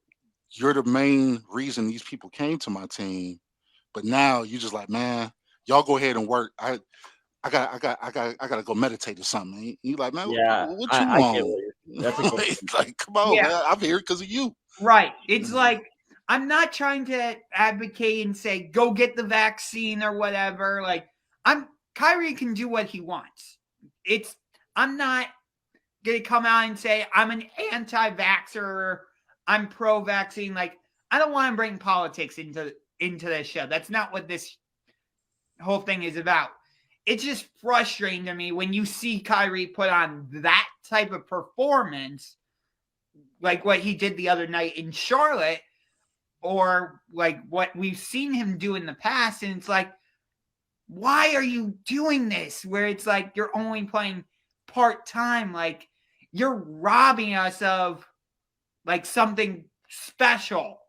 you're the main reason these people came to my team, but now you just like, man, y'all go ahead and work. I gotta go meditate or something. You like, man, what you want? That's a good like, come on, man, I'm here because of you. Right. It's like I'm not trying to advocate and say go get the vaccine or whatever. Like Kyrie can do what he wants. I'm not gonna come out and say I'm an anti-vaxxer. I'm pro-vaccine. Like, I don't want to bring politics into this show. That's not what this whole thing is about. It's just frustrating to me when you see Kyrie put on that type of performance, like what he did the other night in Charlotte, or like what we've seen him do in the past. And it's like, why are you doing this? Where it's like you're only playing part-time. Like, you're robbing us of like something special.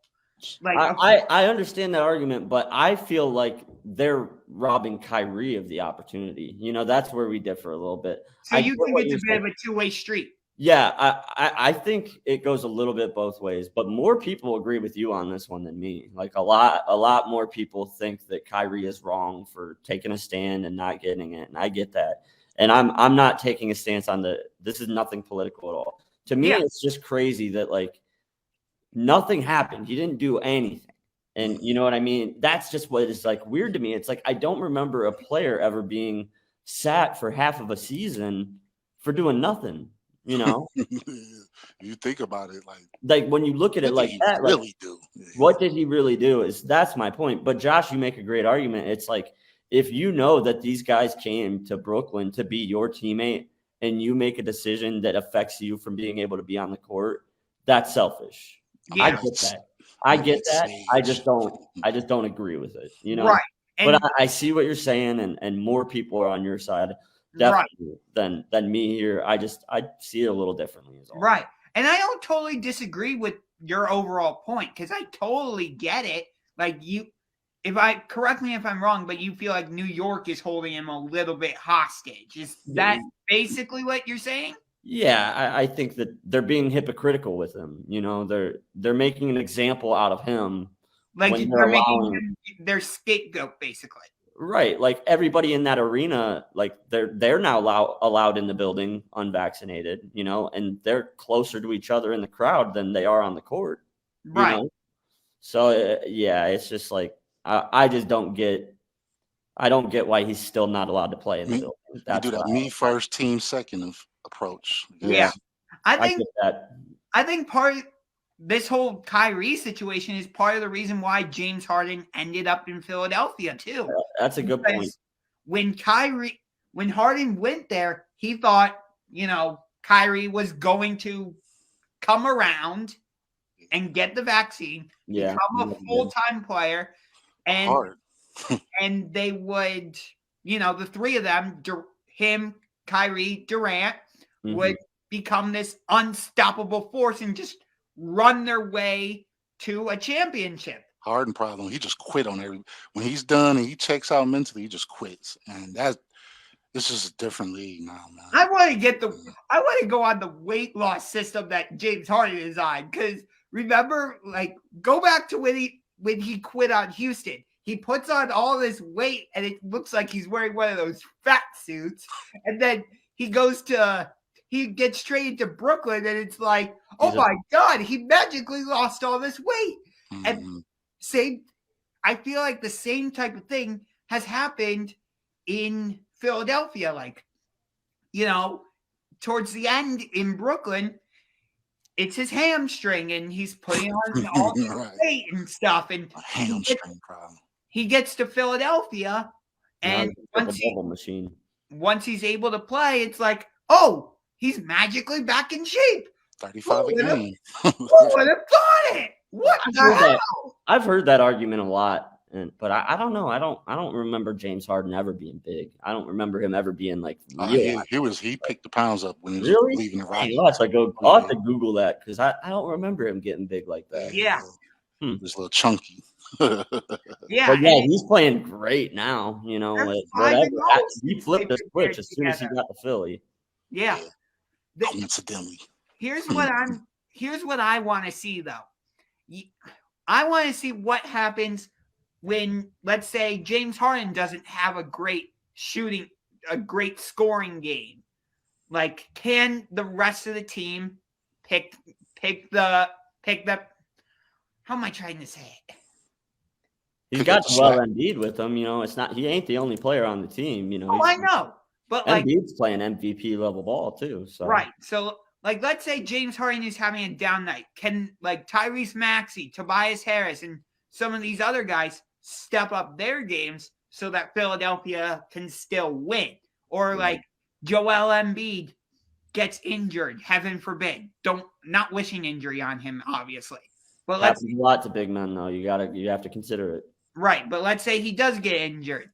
Like I understand that argument, but I feel like they're robbing Kyrie of the opportunity. That's where we differ a little bit. So you think it's a bit of a two-way street? Yeah, I think it goes a little bit both ways, but more people agree with you on this one than me. Like a lot more people think that Kyrie is wrong for taking a stand and not getting it, and I get that. And I'm not taking a stance on this is nothing political at all. To me, it's just crazy that like nothing happened. He didn't do anything. And you know what I mean? That's just what is like weird to me. It's like I don't remember a player ever being sat for half of a season for doing nothing. You think about it like when you look at it like that, really do. What did he really do? That's my point. But Josh, you make a great argument. It's like if you know that these guys came to Brooklyn to be your teammate, and you make a decision that affects you from being able to be on the court, that's selfish. Yeah. I get that. I just don't agree with it. Right. But I see what you're saying, and more people are on your side definitely than me here. I see it a little differently as well. Right. And I don't totally disagree with your overall point because I totally get it. Like correct me if I'm wrong, but you feel like New York is holding him a little bit hostage. Is that basically what you're saying? Yeah, I think that they're being hypocritical with him. They're making an example out of him. Like they're making him their scapegoat, basically. Right. Like everybody in that arena, like they're now allowed in the building unvaccinated, and they're closer to each other in the crowd than they are on the court, Right. So yeah, it's just like I just don't get why he's still not allowed to play in the building. You do that me first, team second approach. Yeah. I get that. I think part of this whole Kyrie situation is part of the reason why James Harden ended up in Philadelphia too. That's a good point. When Harden went there, he thought, Kyrie was going to come around and get the vaccine, become a full-time player, and and they would, the three of them, him, Kyrie, Durant, would become this unstoppable force and just run their way to a championship. Harden problem. He just quit on every. When he's done and he checks out mentally, he just quits, and this is a different league now, man. I want to go on the weight loss system that James Harden is on, because remember, go back to when he quit on Houston. He puts on all this weight, and it looks like he's wearing one of those fat suits, and then he gets traded to Brooklyn, and it's like, oh my God, he magically lost all this weight. And I feel like the same type of thing has happened in Philadelphia. Towards the end in Brooklyn, it's his hamstring, and he's putting on all this weight and stuff. And a hamstring problem. He gets to Philadelphia, and once he's able to play, it's like, oh, he's magically back in shape. 35 a game. Who would have thought it? What the hell? I've heard that argument a lot, but I don't know. I don't remember James Harden ever being big. I don't remember him ever being like. He picked the pounds up when he was leaving the Rockets. I'll have to Google that, because I don't remember him getting big like that. Yeah, he was a little chunky. He's playing great now. Whatever. He flipped the switch as soon as he got to Philly. Yeah. Coincidentally. Here's what I want to see, though. I want to see what happens when, let's say, James Harden doesn't have a great scoring game. Can the rest of the team pick the how am I trying to say it? He's got Joel Embiid with him. It's not, he ain't the only player on the team. I know, but Embiid's playing MVP level ball too. So right. So let's say James Harden is having a down night. Can Tyrese Maxey, Tobias Harris, and some of these other guys step up their games so that Philadelphia can still win? Or Joel Embiid gets injured, heaven forbid. Not wishing injury on him, obviously. But that's a lot to big men, though. You have to consider it. Right, but let's say he does get injured.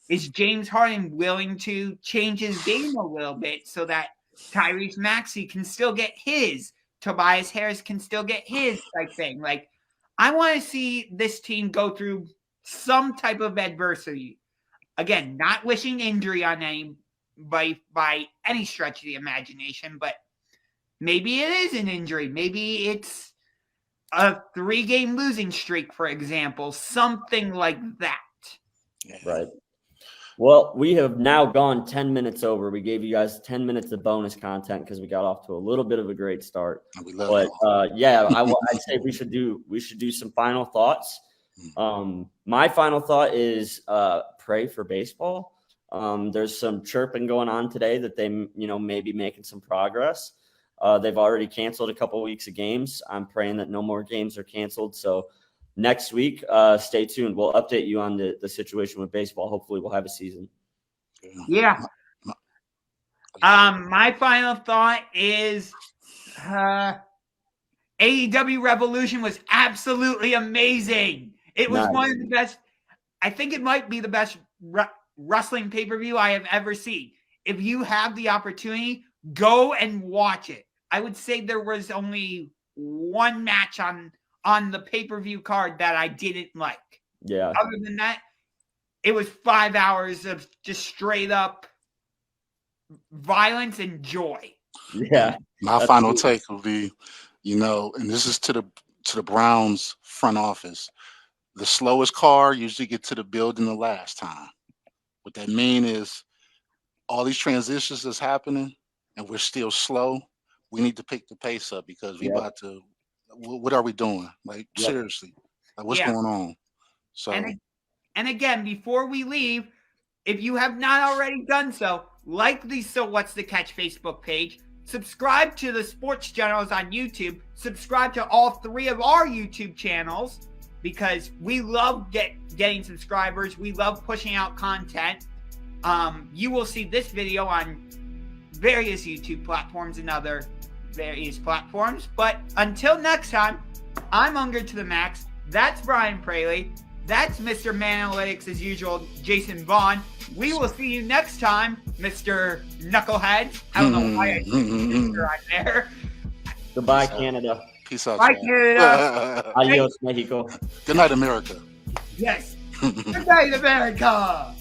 Is James Harden willing to change his game a little bit so that Tyrese Maxey can still get his, Tobias Harris can still get his type thing? I want to see this team go through some type of adversity. Again, not wishing injury on anybody by any stretch of the imagination, but maybe it is an injury. Maybe it's a 3-game losing streak, for example, something like that. Right. Well, we have now gone 10 minutes over. We gave you guys 10 minutes of bonus content because we got off to a little bit of a great start. We love I'd say we should do some final thoughts. My final thought is pray for baseball. There's some chirping going on today that they may be making some progress. They've already canceled a couple weeks of games. I'm praying that no more games are canceled. So next week, stay tuned. We'll update you on the situation with baseball. Hopefully we'll have a season. Yeah. My final thought is AEW Revolution was absolutely amazing. It was one of the best. I think it might be the best wrestling pay-per-view I have ever seen. If you have the opportunity, go and watch it. I would say there was only one match on the pay-per-view card that I didn't like. Yeah. Other than that, it was 5 hours of just straight up violence and joy. Yeah. My final take will be, and this is to the Browns front office. the slowest car usually get to the building the last time. What that mean is all these transitions that's happening and we're still slow. We need to pick the pace up because we about to, what are we doing? Like, seriously, like, what's going on? So, and again, before we leave, if you have not already done so, like the So What's the Catch Facebook page, subscribe to the Sports Generals on YouTube, subscribe to all 3 of our YouTube channels, because we love getting subscribers. We love pushing out content. You will see this video on various YouTube platforms and other various platforms. But until next time, I'm Unger to the Max. That's Bryan Praley. That's Mr. Manalytics as usual, Jason Vaughn. We will see you next time, Mr. Knucklehead. I don't know why I put Mr. on there. Goodbye, Canada. Peace out. Bye, Canada. Adios, Mexico. Good night, America. Yes. Good night, America.